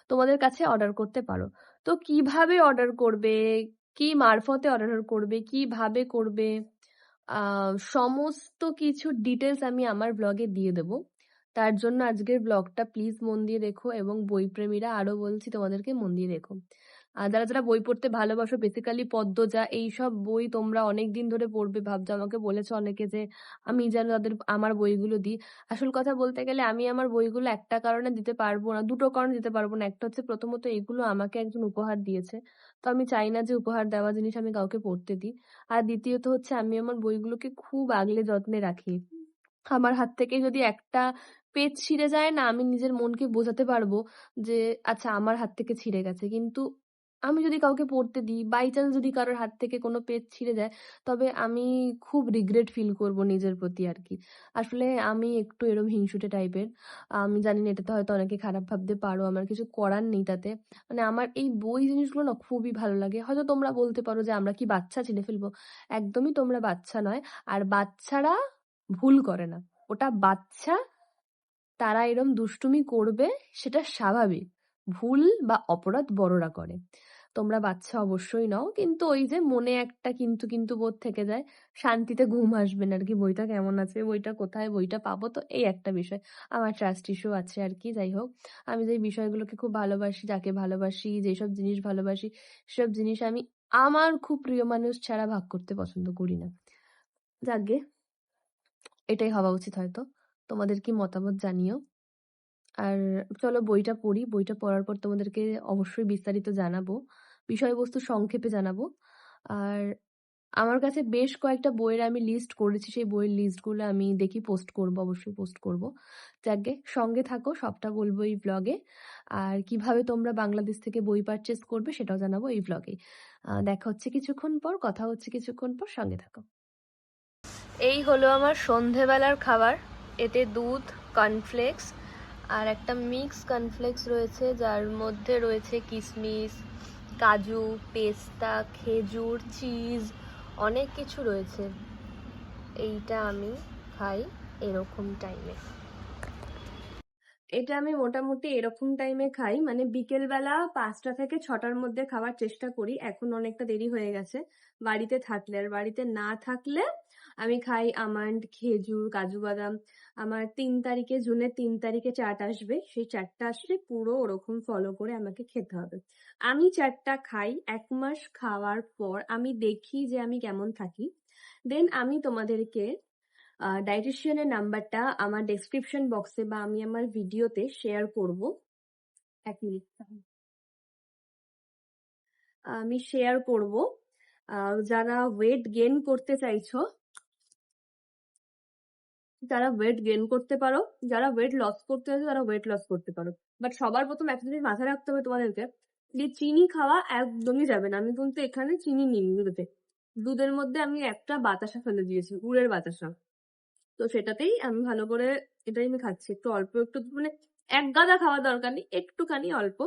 তোমাদের কাছে অর্ডার করতে পারো। তো কিভাবে অর্ডার করবে, কি মারফতে অর্ডার করবে, কিভাবে করবে, সমস্ত কিছু ডিটেলস আমি আমার ব্লগে দিয়ে দেবো। তার জন্য আজকের ব্লগটা প্লিজ মন দিয়ে দেখো, এবং বইপ্রেমীরা আরো বলছি তোমাদেরকে মন দিয়ে দেখো। আর যারা যারা বই পড়তে ভালোবাসো, বেসিক্যালি পদ্মজা এইসব বই তোমরা অনেক দিন ধরে পড়বে ভাবছো, আমাকে বলেছো অনেকে যে আমি যেন আমার বইগুলো দিই। আসল কথা বলতে গেলে আমি আমার বইগুলো একটা কারণে দিতে পারবো না, দুটো কারণে দিতে পারবো না। একটা হচ্ছে, প্রথমত এগুলো আমাকে একজন উপহার দিয়েছে, তো আমি চাই না যে উপহার দেওয়া জিনিস আমি কাউকে পড়তে দিই। আর দ্বিতীয়ত হচ্ছে, আমি আমার বইগুলোকে খুব আগলে যত্নে রাখি। আমার হাত থেকে যদি একটা পেজ ছিঁড়ে যায় না, আমি নিজের মনকে বোঝাতে পারবো যে আচ্ছা আমার হাত থেকে ছিঁড়ে গেছে, কিন্তু আমি যদি কাউকে পড়তে দিই, বাই চান্স যদি কারোর হাত থেকে কোনো পেজ ছিঁড়ে যায়, তবে আমি খুব রিগ্রেট ফিল করব নিজের প্রতি আর কি। আসলে আমি একটু এরম হিংসুটে টাইপের। আমি জানি না, এটাতে হয়তো অনেকে খারাপ ভাবতে পারো, আমার কিছু করার নেই তাতে। মানে আমার এই বই জিনিসগুলো না খুবই ভালো লাগে। হয়তো তোমরা বলতে পারো যে আমরা কি বাচ্চা চিনে ফেলবো, একদমই তোমরা বাচ্চা নয়। আর বাচ্চারা ভুল করে না, ওটা বাচ্চা, তারা এরম দুষ্টুমি করবে, সেটা স্বাভাবিক। ভুল বা অপরাধ বড়রা করে, তোমরা বাচ্চা অবশ্যই নও। কিন্তু ওই যে মনে একটা কিন্তু কিন্তু বোধ থেকে যায়, শান্তিতে ঘুম আসবে না আর কি। বইটা কেমন আছে, বইটা কোথায়, বইটা পাবো, তো এই একটা বিষয়। আমার ট্রাস্ট ইস্যু আছে আর কি। যাই হোক, আমি যে বিষয়গুলোকে খুব ভালোবাসি, যাকে ভালোবাসি, যেসব জিনিস ভালোবাসি, সেসব জিনিস আমি আমার খুব প্রিয় মানুষ ছাড়া ভাগ করতে পছন্দ করি না। যাকগে, এটাই হওয়া উচিত হয়তো। তোমাদের কি মতামত জানিও। আর চলো বইটা পড়ি, বইটা পড়ার পর তোমাদেরকে অবশ্যই বিস্তারিত জানাবো, বিষয়বস্তু সংক্ষেপে জানাবো। আর আমার কাছে বেশ কয়েকটা বইয়ের আমি লিস্ট করেছি, সেই বইয়ের লিস্টগুলো আমি দেখি পোস্ট করব, অবশ্যই পোস্ট করব। যাকগে, সঙ্গে থাকো, সবটা বলবো এই ব্লগে। আর কিভাবে তোমরা বাংলাদেশ থেকে বই পারচেস করবে সেটাও জানাবো এই ব্লগে। দেখা হচ্ছে কিছুক্ষণ পর, কথা হচ্ছে কিছুক্ষণ পর, সঙ্গে থাকো। এই হলো আমার সন্ধেবেলার খাবার। এতে দুধ, কর্নফ্লেক্স আর একটা মিক্স কর্নফ্লেক্স রয়েছে, যার মধ্যে রয়েছে কিশমিশ, কাজু, পেস্তা, খেজুর, চিজ, অনেক কিছু রয়েছে। এইটা আমি খাই এরকম টাইমে। এটা আমি মোটামুটি এরকম টাইমে খাই, মানে বিকেল বেলা 5টা থেকে 6টার মধ্যে খাওয়ার চেষ্টা করি। এখন অনেকটা দেরি হয়ে গেছে বাড়িতে থাকলে। আর বাড়িতে না থাকলে আমি খাই আমন্ড, খেজুর, কাজু বাদাম। আমার 3 তারিখে, জুনের 3 তারিখে চার্ট আসবে, সেই চার্টটা আসলে পুরো ওরকম ফলো করে আমাকে খেতে হবে। আমি চার্টটা খাই, 1 মাস খাওয়ার পর আমি দেখি যে আমি কেমন থাকি। দেন আমি তোমাদেরকে ডায়েটিশিয়ানের নাম্বারটা আমার ডেসক্রিপশন বক্সে বা আমি আমার ভিডিওতে শেয়ার করব। 1 মিনিট, আমি শেয়ার করব। যারা ওয়েট গেইন করতে চাইছো তারা ওয়েট গেইন করতে পারো, যারা ওয়েট লস করতে চাইছো তারা ওয়েট লস করতে পারো। বাট সবার প্রথম একটা জিনিস মাথায় রাখতে হবে তোমাদেরকে, যে চিনি খাওয়া একদমই যাবে না। আমি কিন্তু এখানে চিনি নিই দুধে, দুধের মধ্যে আমি একটা বাতাসা ফেলে দিয়েছি, গুড়ের বাতাসা। তো সেটাতেই আমি ভালো করে, এটাই আমি খাচ্ছি। একটু অল্প একটু, মানে এক গাদা খাওয়ার দরকার নেই, একটুখানি অল্প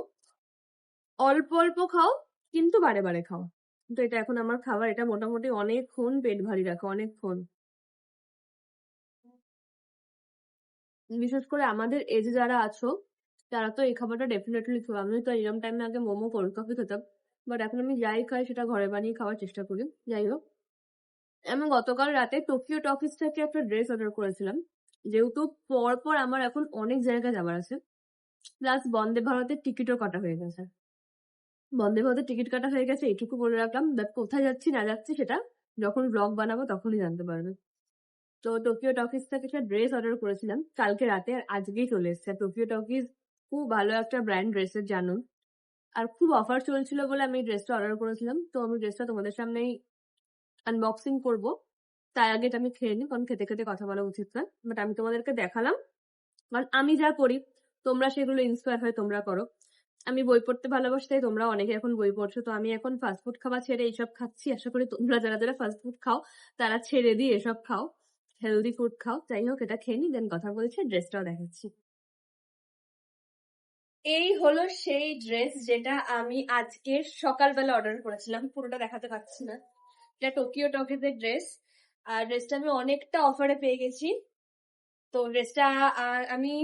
অল্প অল্প খাও, কিন্তু বারে বারে খাও। তো এটা এখন আমার খাবার, এটা মোটামুটি অনেকক্ষণ পেট ভারী রাখে, অনেকক্ষণ। বিশেষ করে আমাদের এজে যারা আছো, তারা তো এই খাবারটা ডেফিনেটলি খাও। আমি তো এরকম টাইমে আগে মোমো, কোল্ড কফি খেতাম, বাট এখন আমি যাই খাই সেটা ঘরে বানিয়ে খাওয়ার চেষ্টা করি। যাই হোক, আমি গতকাল রাতে টোকিও টকিজ থেকে একটা ড্রেস অর্ডার করেছিলাম, যেহেতু পর পর আমার এখন অনেক জায়গায় যাবার আছে, প্লাস বন্দে ভারতের টিকিটও কাটা হয়ে গেছে। বন্দে ভারতের টিকিট কাটা হয়ে গেছে, এইটুকু বলে রাখলাম। বাট কোথায় যাচ্ছি না যাচ্ছি সেটা যখন ব্লগ বানাবো তখনই জানতে পারবে। তো টোকিও টকিজ থেকে একটা ড্রেস অর্ডার করেছিলাম কালকে রাতে, আর আজকেই চলে এসেছে। টোকিও টকিজ খুব ভালো একটা ব্র্যান্ড ড্রেসের, জানো। আর খুব অফার চলছিল বলে আমি ড্রেসটা অর্ডার করেছিলাম। তো আমি ড্রেসটা তোমাদের সামনেই আনবক্সিং করব। তার আগে এটা আমি খেয়ে নিই, কারণ খেতে খেতে কথা বলা উচিত না। বাট আমি তোমাদেরকে দেখালাম, কারণ আমি যা করি তোমরা সেগুলো ইন্সপায়ার হয়ে তোমরা করো। আমি বই পড়তে ভালোবাসি, তাই তোমরা অনেকে এখন বই পড়ছো। তো আমি এখন ফাস্টফুড খাওয়া ছেড়ে এইসব খাচ্ছি। আশা করি তোমরা যারা যারা ফাস্টফুড খাও তারা ছেড়ে দিয়ে এসব খাও, হেলদি ফুড খাও। যাই হোক, এটা খেয়ে নি, দেন কথা বলছি, ড্রেসটাও দেখাচ্ছি। এই হলো সেই ড্রেস যেটা আমি আজকে সকালবেলা অর্ডার করেছিলাম। পুরোটা দেখাতে পারছি না, এটা টোকিও টকিজের ড্রেস। আর ড্রেসটা আমি অনেকটা অফারে পেয়ে গেছি। তো ড্রেসটা আমি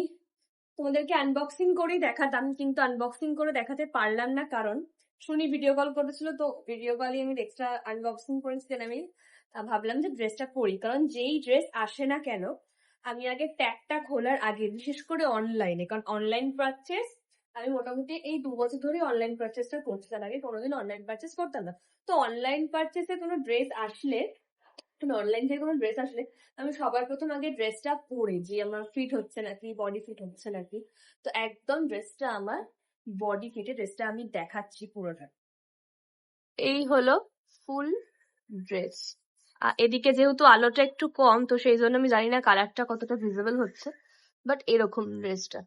তোমাদেরকে আনবক্সিং করেই দেখাতাম, কিন্তু আনবক্সিং করে দেখাতে পারলাম না, কারণ শুনি ভিডিও কল করেছিল, তো ভিডিও কলই আমি এক্সট্রা আনবক্সিং করেছিলাম। আমি ভাবলাম যে ড্রেসটা পরি, কারণ যেই ড্রেস আসে না কেন আমি আগে ট্যাগটা খোলার আগে, বিশেষ করে অনলাইনে, কারণ অনলাইন পারচেস আমি মোটামুটি এই 2 বছর ধরে অনলাইন পারচেসটা করছি, তার আগে কোনোদিন অনলাইন পারচেস করতাম না। তো অনলাইন পারচেসে কোনো ড্রেস আসলে, অনলাইন থেকে কোনো ড্রেস আসলে আমি সবার প্রথম আগে ড্রেসটা পরে যে আমার ফিট হচ্ছে নাকি, বডি ফিট হচ্ছে নাকি। তো একদম ড্রেসটা আমার বডি ফিটে, ড্রেসটা আমি দেখাচ্ছি পুরোটা। এই হলো ফুল ড্রেস। এদিকে যেহেতু আলোটা একটু কম, তো সেই জন্য আমি জানি না কালারটা কতটা ভিজিবল হচ্ছে, বাট এরকম ড্রেসটা।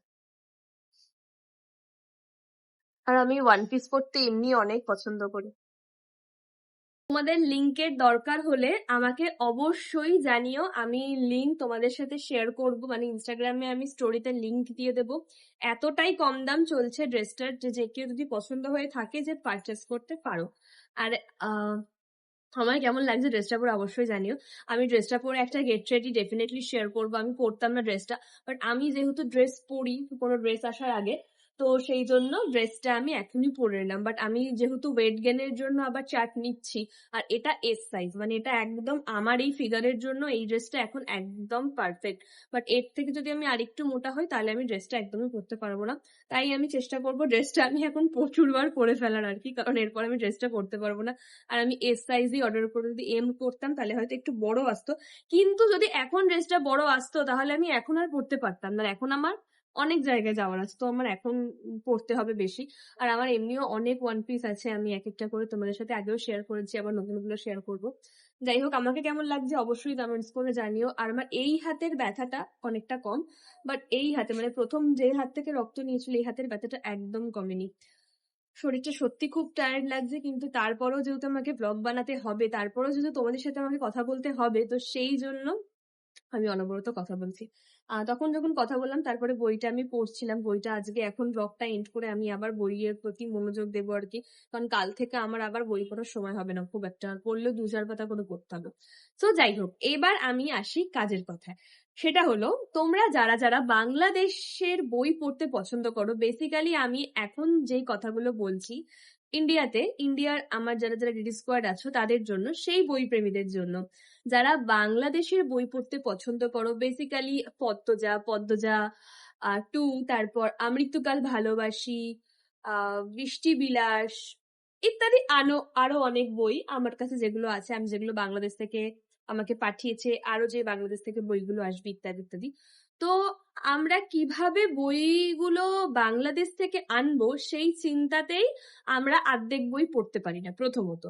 আর আমি ওয়ান পিস পরতে এমনি অনেক পছন্দ করি। তোমাদের লিংকের দরকার হলে আমাকে অবশ্যই জানিও, আমি লিংক তোমাদের সাথে শেয়ার করব, মানে ইনস্টাগ্রামে আমি স্টোরিতে লিংক দিয়ে দেব। এতটাই কম দাম চলছে ড্রেসটার যে কেউ যদি পছন্দ হয়ে থাকে যে পারচেস করতে পারো। আর আমার কেমন লাগছে ড্রেসটা পরে অবশ্যই জানিও। আমি ড্রেসটা পরে একটা গেট রেডি ডেফিনেটলি শেয়ার করবো। আমি পরতাম না ড্রেসটা, বাট আমি যেহেতু ড্রেস পরি কোনো ড্রেস আসার আগে, তো সেই জন্য ড্রেসটা আমি এখনই পরে নিলাম। বাট আমি যেহেতু ওয়েট গেনের জন্য আবার চার্ট নিচ্ছি, আর এটা এস সাইজ, মানে এটা একদম আমার এই ফিগারের জন্য এই ড্রেসটা এখন একদম পারফেক্ট। বাট এর থেকে যদি আমি আরেকটু মোটা হই তাহলে আমি ড্রেসটা একদমই পরতে পারবো না। তাই আমি চেষ্টা করবো ড্রেসটা আমি এখন প্রচুরবার পরে ফেলার আর কি, কারণ এরপর আমি ড্রেসটা পরতে পারবো না। আর আমি এস সাইজই অর্ডার করে, যদি এম করতাম তাহলে হয়তো একটু বড় আসতো, কিন্তু যদি এখন ড্রেসটা বড় আসতো তাহলে আমি এখন আর পরতে পারতাম না। এখন আমার অনেক জায়গায় যাওয়ার আছে, তো আমার এখন পরতে হবে বেশি। আর আমার এমনিও অনেক ওয়ান পিস আছে, আমি এক একটা করে তোমাদের সাথে আগেও শেয়ার করেছি, আবার নতুনগুলো শেয়ার করবো। যাই হোক, আমাকে কেমন লাগছে অবশ্যই কমেন্টস করে জানিও। আর আমার এই হাতের ব্যথাটা অনেকটা কম, বাট এই হাতে মানে প্রথম যে হাত থেকে রক্ত নিয়েছিল এই হাতের ব্যথাটা একদম কমেনি। শরীরটা সত্যি খুব টায়ার্ড লাগছে, কিন্তু তারপরেও যেহেতু আমাকে ব্লগ বানাতে হবে, তারপরেও যেহেতু তোমাদের সাথে আমাকে কথা বলতে হবে, তো সেই জন্য আমি অনবরত কথা বলছি। তখন যখন কথা বললাম তারপরে বইটা আমি পড়ছিলাম, বইটা আজকে এখন ব্লগটা এন্ড করে আমি আবার বইয়ের প্রতি মনোযোগ দেবো আর কি, কারণ কাল থেকে আমার আবার বই পড়ার সময় হবে না খুব একটা, পড়লেও 2-4 পাতা করে পড়তে হবে। তো যাই হোক, এবার আমি আসি কাজের কথায়। সেটা হলো, তোমরা যারা যারা বাংলাদেশের বই পড়তে পছন্দ করো, বেসিক্যালি আমি এখন যেই কথাগুলো বলছি ইন্ডিয়ার আমার যারা যারা ডিডি স্কোয়াড আছো তাদের জন্য, সেই বই প্রেমীদের জন্য। যারা বাংলাদেশের বই পড়তে পছন্দ করো, বেসিক্যালি পদ্মজা 2, তারপর আমৃত্যুকাল ভালোবাসি, বৃষ্টি বিলাস ইত্যাদি, আরো অনেক বই আমার কাছে যেগুলো আছে, আমি যেগুলো বাংলাদেশ থেকে আমাকে পাঠিয়েছে, আরো যে বাংলাদেশ থেকে বইগুলো আসবে ইত্যাদি ইত্যাদি। তো আমরা কিভাবে বইগুলো বাংলাদেশ থেকে আনবো সেই চিন্তাতেই আমরা অর্ধেক বই পড়তে পারি না প্রথমত।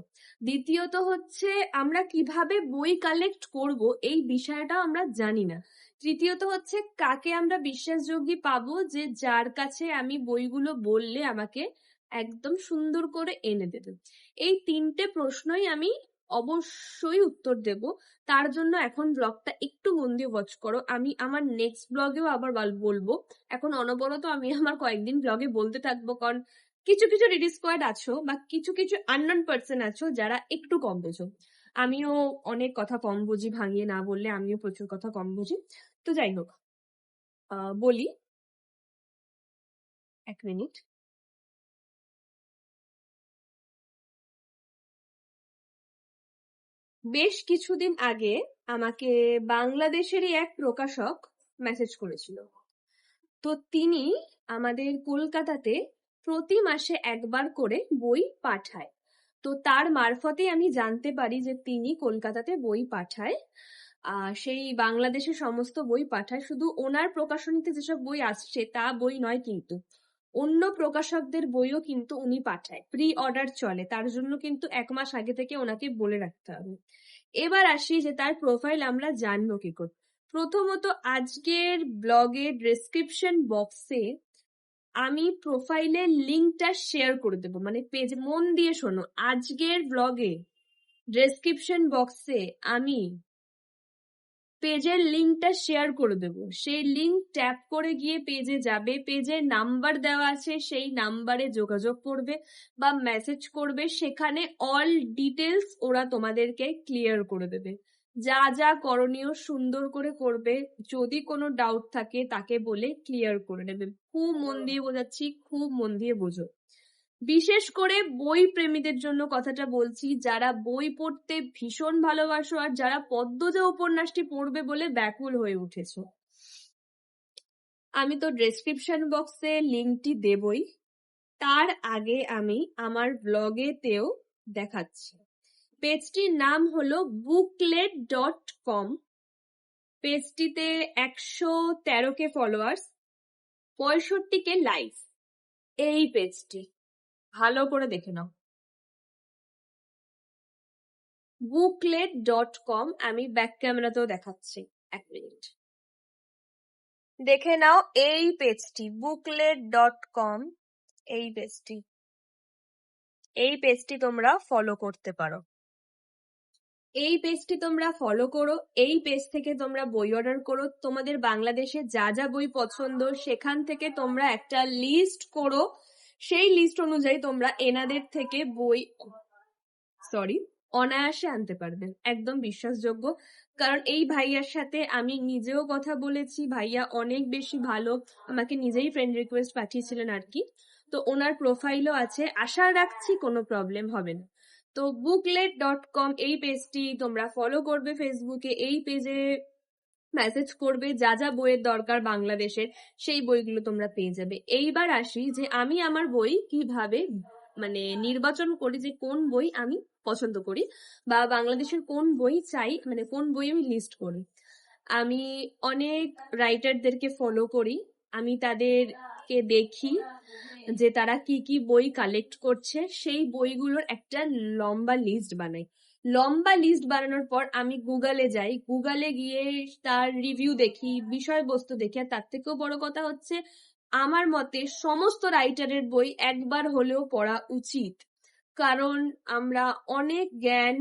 দ্বিতীয়ত হচ্ছে, আমরা কিভাবে বই কালেক্ট করব এই বিষয়টা আমরা জানি না। তৃতীয়ত হচ্ছে, কাকে আমরা বিশ্বাসযোগ্য পাবো যে যার কাছে আমি বইগুলো বললে আমাকে একদম সুন্দর করে এনে দেবে। এই 3টে প্রশ্নই আমি অবশ্যই উত্তর দেব। তার জন্য এখন ব্লগটা একটু মন দিয়ে ওয়াচ করো, আমি আমার নেক্সট ব্লগেও আবার বলবো। এখন অনবরত আমি আমার কয়েকদিন ব্লগে বলতে থাকবো, কারণ কিছু কিছু ডিডি স্কোয়াড আছো বা কিছু কিছু আননোন পার্সন আছো যারা একটু কম বোঝো। আমিও অনেক কথা কম বুঝি, ভাঙিয়ে না বললে আমিও প্রচুর কথা কম বুঝি। তো যাই হোক, বলি, 1 মিনিট। বেশ কিছুদিন আগে আমাকে বাংলাদেশেরই এক প্রকাশক মেসেজ করেছিল। তো তিনি আমাদের কলকাতাতে প্রতি মাসে একবার করে বই পাঠায়। তো তার মারফতে আমি জানতে পারি যে তিনি কলকাতাতে বই পাঠায়, সেই বাংলাদেশের সমস্ত বই পাঠায়। শুধু ওনার প্রকাশনীতে যেসব বই আসছে তা বই নয়, কিন্তু অন্য প্রকাশকদের বইও কিন্তু উনি পাঠায়, প্রি অর্ডার চলে, তার জন্য কিন্তু 1 মাস আগে থেকে ওনাকে বলে রাখতে হবে। এবার আসি যে তার প্রোফাইল আমরা জানবো কি করে। প্রথমত, আজকের ব্লগের ডেসক্রিপশন বক্সে আমি প্রোফাইলের লিঙ্কটা শেয়ার করে দেবো, মানে পেজ, মন দিয়ে শোনো, আজকের ব্লগে ডেসক্রিপশন বক্সে আমি পেজের লিঙ্কটা শেয়ার করে দেবো। সেই লিঙ্ক ট্যাপ করে গিয়ে পেজে যাবে, পেজের নাম্বার দেওয়া আছে, সেই নাম্বারে যোগাযোগ করবে বা মেসেজ করবে, সেখানে অল ডিটেলস ওরা তোমাদেরকে ক্লিয়ার করে দেবে। যা যা করণীয় সুন্দর করে করবে, যদি কোনো ডাউট থাকে তাকে বলে ক্লিয়ার করে নেবে। খুব মন দিয়ে বোঝাচ্ছি, খুব মন দিয়ে বোঝো। বিশেষ করে বই প্রেমীদের জন্য কথাটা বলছি, যারা বই পড়তে ভীষণ ভালোবাসো আর যারা পদ্মজা উপন্যাসটি পড়বে বলে ব্যাকুল হয়ে উঠেছো। আমি তো ডেসক্রিপশন বক্সে লিঙ্কটি দেবই, তার আগে আমি আমার ব্লগেতেও দেখাচ্ছি। পেজটির নাম হলো booklet.com। পেজটিতে 113 followers, 65 like. এই পেজটি ভালো করে দেখে নাও, booklet.com। আমি ব্যাক ক্যামেরাতেও দেখাচ্ছি, 1 মিনিট দেখে নাও এই পেজটি, booklet.com। এই পেজটি তোমরা ফলো করতে পারো। এই পেজটি তোমরা ফলো করো, এই পেজ থেকে তোমরা বই অর্ডার করো। তোমাদের বাংলাদেশে যা যা বই পছন্দ সেখান থেকে তোমরা একটা লিস্ট করো, সেই লিস্ট অনুযায়ী তোমরা এনাদের থেকে বই অনায়াসে আনতে পারবেন, একদম বিশ্বাসযোগ্য। কারণ এই ভাইয়ার সাথে আমি নিজেও কথা বলেছি, ভাইয়া অনেক বেশি ভালো, আমাকে নিজেই ফ্রেন্ড রিকোয়েস্ট পাঠিয়েছিলেন আর কি। তো ওনার প্রোফাইলও আছে, আশা রাখছি কোনো প্রবলেম হবে না। তো booklet.com এই পেজটি তোমরা ফলো করবে ফেসবুকে। এই পেজে মেসেজ করবে যা যা বইয়ের দরকার বাংলাদেশের, সেই বইগুলো তোমরা পেয়ে যাবে। এইবার আসি যে আমি আমার বই কিভাবে মানে নির্বাচন করি, যে কোন বই আমি পছন্দ করি বা বাংলাদেশের কোন বই চাই, মানে কোন বই আমি লিস্ট করি। আমি অনেক রাইটারদেরকে ফলো করি, আমি তাদেরকে দেখি যে তারা কি কি বই কালেক্ট করছে, সেই বইগুলোর একটা লম্বা লিস্ট বানাই। লম্বা লিস্ট বানানোর পর আমি গুগলে যাই, গুগলে গিয়ে তার রিভিউ দেখি, বিষয়বস্তু দেখি। আর তার থেকেও বড় কথা হচ্ছে, আমার মতে সমস্ত রাইটারের বই একবার হলেও পড়া উচিত, কারণ আমরা অনেক জ্ঞান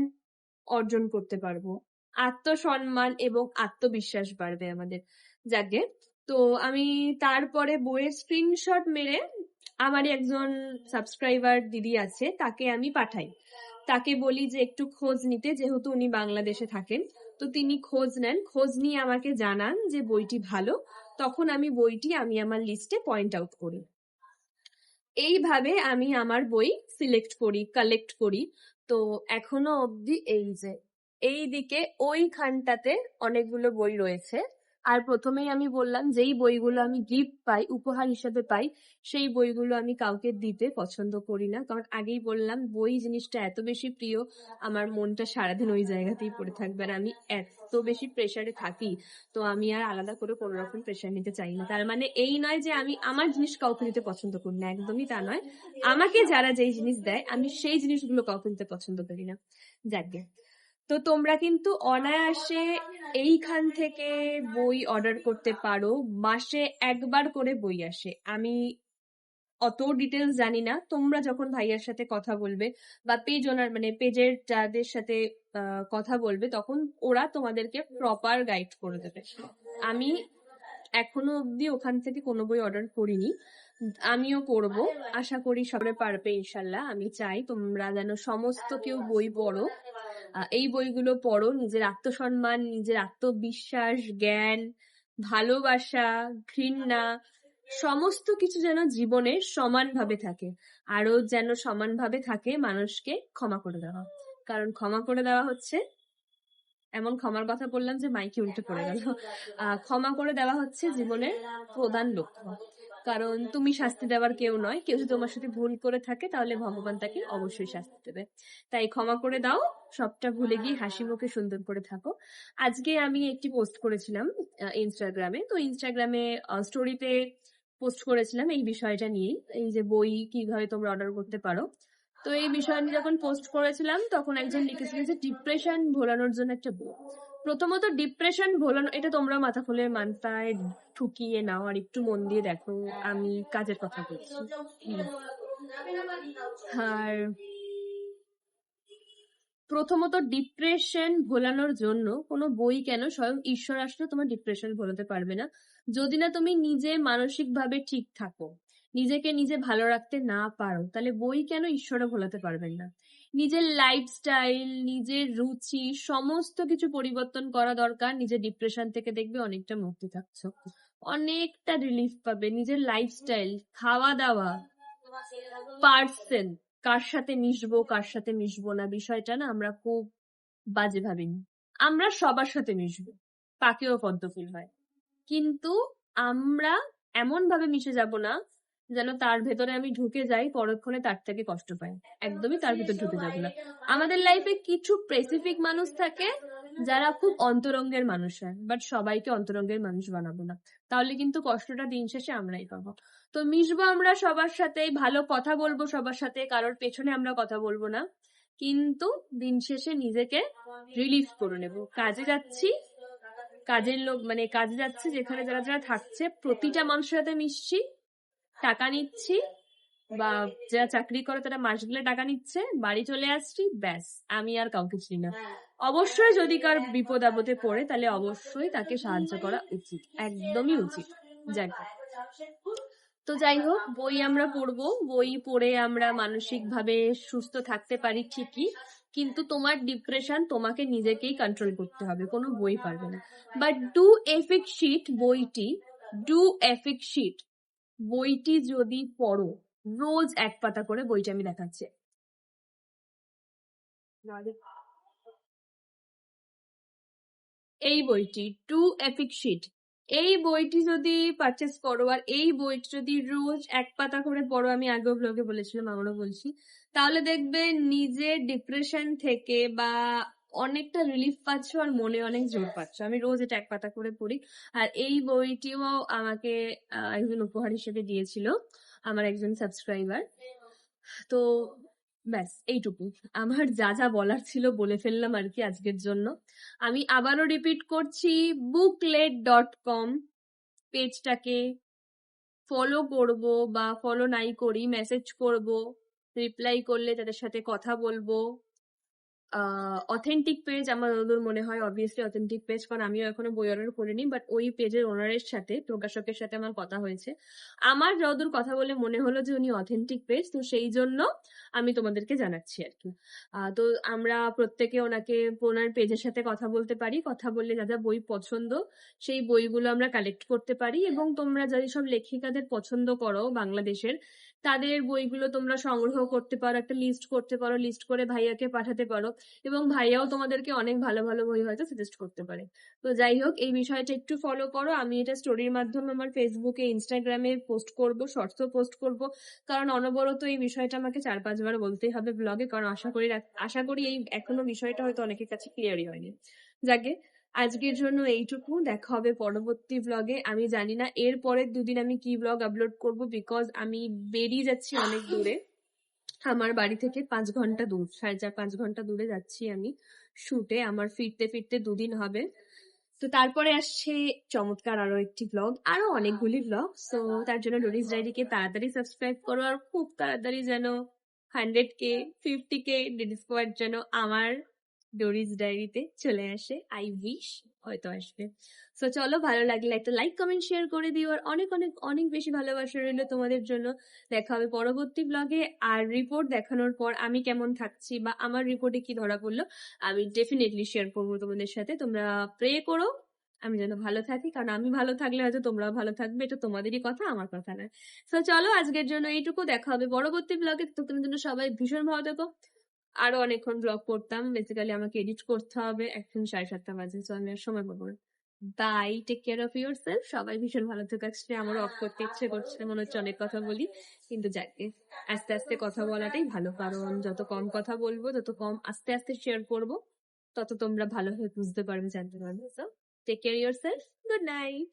অর্জন করতে পারবো, আত্মসম্মান এবং আত্মবিশ্বাস বাড়বে আমাদের। যাকে তো আমি তারপরে বইয়ের স্ক্রিনশট মেরে আমারই একজন সাবস্ক্রাইবার দিদি আছে, তাকে আমি পাঠাই। তাকে বলি যে একটু খোঁজ নিতে, যেহেতু উনি বাংলাদেশে থাকেন। তো তিনি খোঁজ নেন, খোঁজ নিয়ে আমাকে জানান যে বইটি ভালো, তখন আমি বইটি আমার লিস্টে পয়েন্ট আউট করি। এইভাবে আমি আমার বই সিলেক্ট করি, কালেক্ট করি। তো এখনো অবধি এই দিকে ওইখানটাতে অনেকগুলো বই রয়েছে। আর প্রথমেই আমি বললাম, যেই বইগুলো আমি গিফট পাই, উপহার হিসেবে পাই, সেই বইগুলো আমি কাউকে দিতে পছন্দ করি না। কারণ আগেই বললাম, বই জিনিসটা এত বেশি প্রিয়, আমার মনটা সারাদিন ওই জায়গাতেই পড়ে থাকবে। আর আমি এত বেশি প্রেসারে থাকি, তো আমি আর আলাদা করে কোনো রকম প্রেসার নিতে চাই না। তার মানে এই নয় যে আমি আমার জিনিস কাউকে দিতে পছন্দ করি না, একদমই তা নয়। আমাকে যারা যেই জিনিস দেয়, আমি সেই জিনিসগুলো কাউকে দিতে পছন্দ করি না। যাকে তো তোমরা কিন্তু অনায়াসে এইখান থেকে বই অর্ডার করতে পারো। মাসে একবার করে বই আসে, আমি অত ডিটেলস জানি না। তোমরা যখন ভাইয়ার সাথে কথা বলবে বা পেজ ওনার মানে পেজের যাদের সাথে কথা বলবে, তখন ওরা তোমাদেরকে প্রপার গাইড করে দেবে। আমি এখনো অবধি ওখান থেকে কোনো বই অর্ডার করিনি, আমিও করব, আশা করি সবাই পারবে ইনশাল্লাহ। আমি চাই তোমরা যেন সমস্ত কেউ বই পড়ো, এই বইগুলো পড়ো, নিজের আত্মসম্মান, নিজের আত্মবিশ্বাস, জ্ঞান, ভালোবাসা, ঘৃণা, সমস্ত কিছু যেন জীবনে সমানভাবে থাকে। আরো যেন সমানভাবে থাকে মানুষকে ক্ষমা করে দেওয়া, কারণ ক্ষমা করে দেওয়া হচ্ছে, এমন ক্ষমার কথা বললাম যে মাইকে উল্টে পড়ে গেল। ক্ষমা করে দেওয়া হচ্ছে জীবনের প্রধান লক্ষ্য, কারণ তুমি শাস্তি দেওয়ার কেউ নয়। কেউ যদি তোমার সাথে ভুল করে থাকে, তাহলে ভগবান তাকে অবশ্যই শাস্তি দেবে। তাই ক্ষমা করে দাও, সবটা ভুলে গিয়ে হাসি মুখে সুন্দর করে থাকো। আজকে আমি একটি পোস্ট করেছিলাম ইনস্টাগ্রামে, তো ইনস্টাগ্রামে স্টোরিতে পোস্ট করেছিলাম এই বিষয়টা নিয়েই, এই যে বই কিভাবে তোমরা অর্ডার করতে পারো। তো এই বিষয় নিয়ে যখন পোস্ট করেছিলাম, তখন একজন লিখেছিল যে ডিপ্রেশন ভোলানোর জন্য একটা বই। প্রথমত ডিপ্রেশন ভোলানো, এটা তোমরা মাথা খুলে মাথায় ঠুকিয়ে নাও আর একটু মন দিয়ে দেখো, আমি কাজের কথা বলছি। আর প্রথমত ডিপ্রেশন ভোলানোর জন্য কোনো বই কেন, স্বয়ং ঈশ্বর আসলে তোমার ডিপ্রেশন ভোলাতে পারবে না, যদি না তুমি নিজে মানসিকভাবে ঠিক থাকো, নিজেকে নিজে ভালো রাখতে না পারো, তাহলে বই কেন ঈশ্বরও ভোলাতে পারবেন না। নিজের লাইফস্টাইল, নিজের রুচি সমস্ত কিছু পরিবর্তন করা দরকার। নিজের ডিপ্রেশন থেকে দেখবে অনেকটা মুক্তি থাকছো, অনেকটা রিলিফ পাবে। নিজের লাইফস্টাইল, খাওয়া দাওয়া, পার্সন, কার সাথে মিশবো কার সাথে মিশবো না, বিষয়টা না আমরা খুব বাজে ভাবিনি। আমরা সবার সাথে মিশবো, পাকেও পদ্ম ফুল হয়, কিন্তু আমরা এমন ভাবে মিশে যাব না যেন তার ভেতরে আমি ঢুকে যাই, পরক্ষণে তার থেকে কষ্ট পাই। একদমই তার ভেতর ঢুকে যাবো না। আমাদের লাইফে কিছু স্পেসিফিক মানুষ থাকে যারা খুব অন্তরঙ্গের মানুষ হয়, বাট সবাইকে অন্তরঙ্গের মানুষ বানাবো না, তাহলে কিন্তু কষ্টটা দিন শেষে আমরাই পাবো। তো মিশবো আমরা সবার সাথে, ভালো কথা বলবো সবার সাথে, কারোর পেছনে আমরা কথা বলবো না, কিন্তু দিন শেষে নিজেকে রিলিফ করে নেব। কাজে যাচ্ছি, কাজের লোক মানে কাজে যাচ্ছি, যেখানে যারা যারা থাকছে প্রতিটা মানুষের সাথে মিশছি, টাকা নিচ্ছি, বা যারা চাকরি করে তারা মাস গেলে টাকা নিচ্ছে, বাড়ি চলে আসছি, ব্যাস, আমি আর কাউকে চিনি না। অবশ্যই যদি কার বিপদ আপদে পড়ে তাহলে অবশ্যই তাকে সাহায্য করা উচিত, একদমই উচিত। যাক, তো যাই হোক, বই আমরা পড়বো, বই পড়ে আমরা মানসিক ভাবে সুস্থ থাকতে পারি ঠিকই, কিন্তু তোমার ডিপ্রেশন তোমাকে নিজেকেই কন্ট্রোল করতে হবে, কোনো বই পারবে না। বাট ডু এফিক শিট বইটি, ডু এফিক শিট বইটি যদি পড়ো, রোজ এক পাতা করে, বইটা আমি দেখাচ্ছি, এই বইটি টু এপিক শিট, এই বইটি যদি পারচেস করো আর এই বইটি যদি রোজ এক পাতা করে পড়ো, আমি আগেও ব্লগে বলেছিলাম, আমারও বলছি, তাহলে দেখবে নিজের ডিপ্রেশন থেকে বা অনেকটা রিলিফ পাচ্ছ আর মনে অনেক জোর পাচ্ছ। আমি রোজ এটা এক পাতা করে পড়ি, আর এই বইটিও আমাকে একজন উপহার হিসেবে দিয়েছিল আমার একজন সাবস্ক্রাইবার। তো ব্যাস এইটুকু, আমার যা যা বলার ছিল বলে ফেললাম আর কি আজকের জন্য। আমি আবারও রিপিট করছি, booklet.com পেজটাকে ফলো করব, বা ফলো নাই করি মেসেজ করব, রিপ্লাই করলে তাদের সাথে কথা বলবো। অথেন্টিক পেজ আমার যতদূর মনে হয় অবভিয়াসলি অথেন্টিক পেজ, কারণ আমিও এখনো বই অর্ডার করিনি, বাট ওই পেজের ওনারের সাথে, প্রকাশকের সাথে আমার কথা হয়েছে, আমার যতদূর কথা বলে মনে হলো যে উনি অথেন্টিক পেজ, তো সেই জন্য আমি তোমাদেরকে জানাচ্ছি আর কি। তো আমরা প্রত্যেকে ওনাকে, ওনার পেজের সাথে কথা বলতে পারি, কথা বললে যা যা বই পছন্দ সেই বইগুলো আমরা কালেক্ট করতে পারি, এবং তোমরা যদি সব লেখিকাদের পছন্দ করো বাংলাদেশের, তাদের বইগুলো তোমরা সংগ্রহ করতে পারো, একটা লিস্ট করতে পারো, লিস্ট করে ভাইয়াকে পাঠাতে পারো, এবং ভাইয়াও তোমাদেরকে অনেক ভালো ভালো বই হয়তো সাজেস্ট করতে পারে। তো যাই হোক, এই বিষয়টা একটু ফলো করো। আমি এটা স্টোরির মাধ্যমে আমার ফেসবুকে, ইনস্টাগ্রামে পোস্ট করব, শর্টসও পোস্ট করব, কারণ অনবরত এই বিষয়টা আমাকে 4-5 বার বলতেই হবে ব্লগে, কারণ আশা করি এই এখনো বিষয়টা হয়তো অনেকের কাছে ক্লিয়ারই হয়নি। যাকে আজকের জন্য এইটুকু, দেখা হবে পরবর্তী ব্লগে। আমি জানি না এর পরের 2 দিন আমি কি ব্লগ আপলোড করব, বিকজ আমি বেরিয়ে যাচ্ছি অনেক দূরে, আমার বাড়ি থেকে 5 ঘন্টা দূর, 4.5-5 ঘন্টা দূরে যাচ্ছি আমি শুটে। আমার ফিরতে ফিরতে 2 দিন হবে, তো তারপরে আসছে চমৎকার আরো একটি ব্লগ, আরো অনেকগুলি ব্লগ। তো তার জন্য ডোরিস ডায়েরিকে তাড়াতাড়ি সাবস্ক্রাইব করো, আর খুব তাড়াতাড়ি যেন 100K 50K ডেডি স্কোয়াড যেন আমার ডোরিস ডায়েরিতে চলে আসে। আই উইশ হয়তো আসবে। সো চলো, ভালো লাগলে একটা লাইক কমেন্ট শেয়ার করে দিও, আর অনেক অনেক অনেক বেশি ভালোবাসা রইলো তোমাদের জন্য। দেখা হবে পরবর্তী ব্লগে। আর রিপোর্ট দেখানোর পর আমি কেমন থাকছি বা আমার রিপোর্টে কি ধরা পড়লো আমি ডেফিনেটলি শেয়ার করবো তোমাদের সাথে। তোমরা প্রে করো আমি যেন ভালো থাকি, কারণ আমি ভালো থাকলে হয়তো তোমরাও ভালো থাকবে, এটা তোমাদেরই কথা, আমার কথা না। তো চলো, আজকের জন্য এইটুকু, দেখা হবে পরবর্তী ব্লগে। ততক্ষণের জন্য সবাই ভীষণ ভালো থেকো। আরো অনেকক্ষণ ব্লগ করতাম, বেসিক্যালি আমাকে এডিট করতে হবে, এখন 7:30 বাজে, তো আমি আর সময় পাবো না। Bye, take care of yourself, সবাই ভীষণ ভালো থেকো। আসলে আমারও অফ করতে ইচ্ছে করছে, মনে হচ্ছে অনেক কথা বলি, কিন্তু যাকে আস্তে আস্তে কথা বলাটাই ভালো, কারণ যত কম কথা বলবো, যত কম আস্তে আস্তে শেয়ার করবো, তত তোমরা ভালোভাবে বুঝতে পারবে, জানতে পারবে। So take care yourself, good night.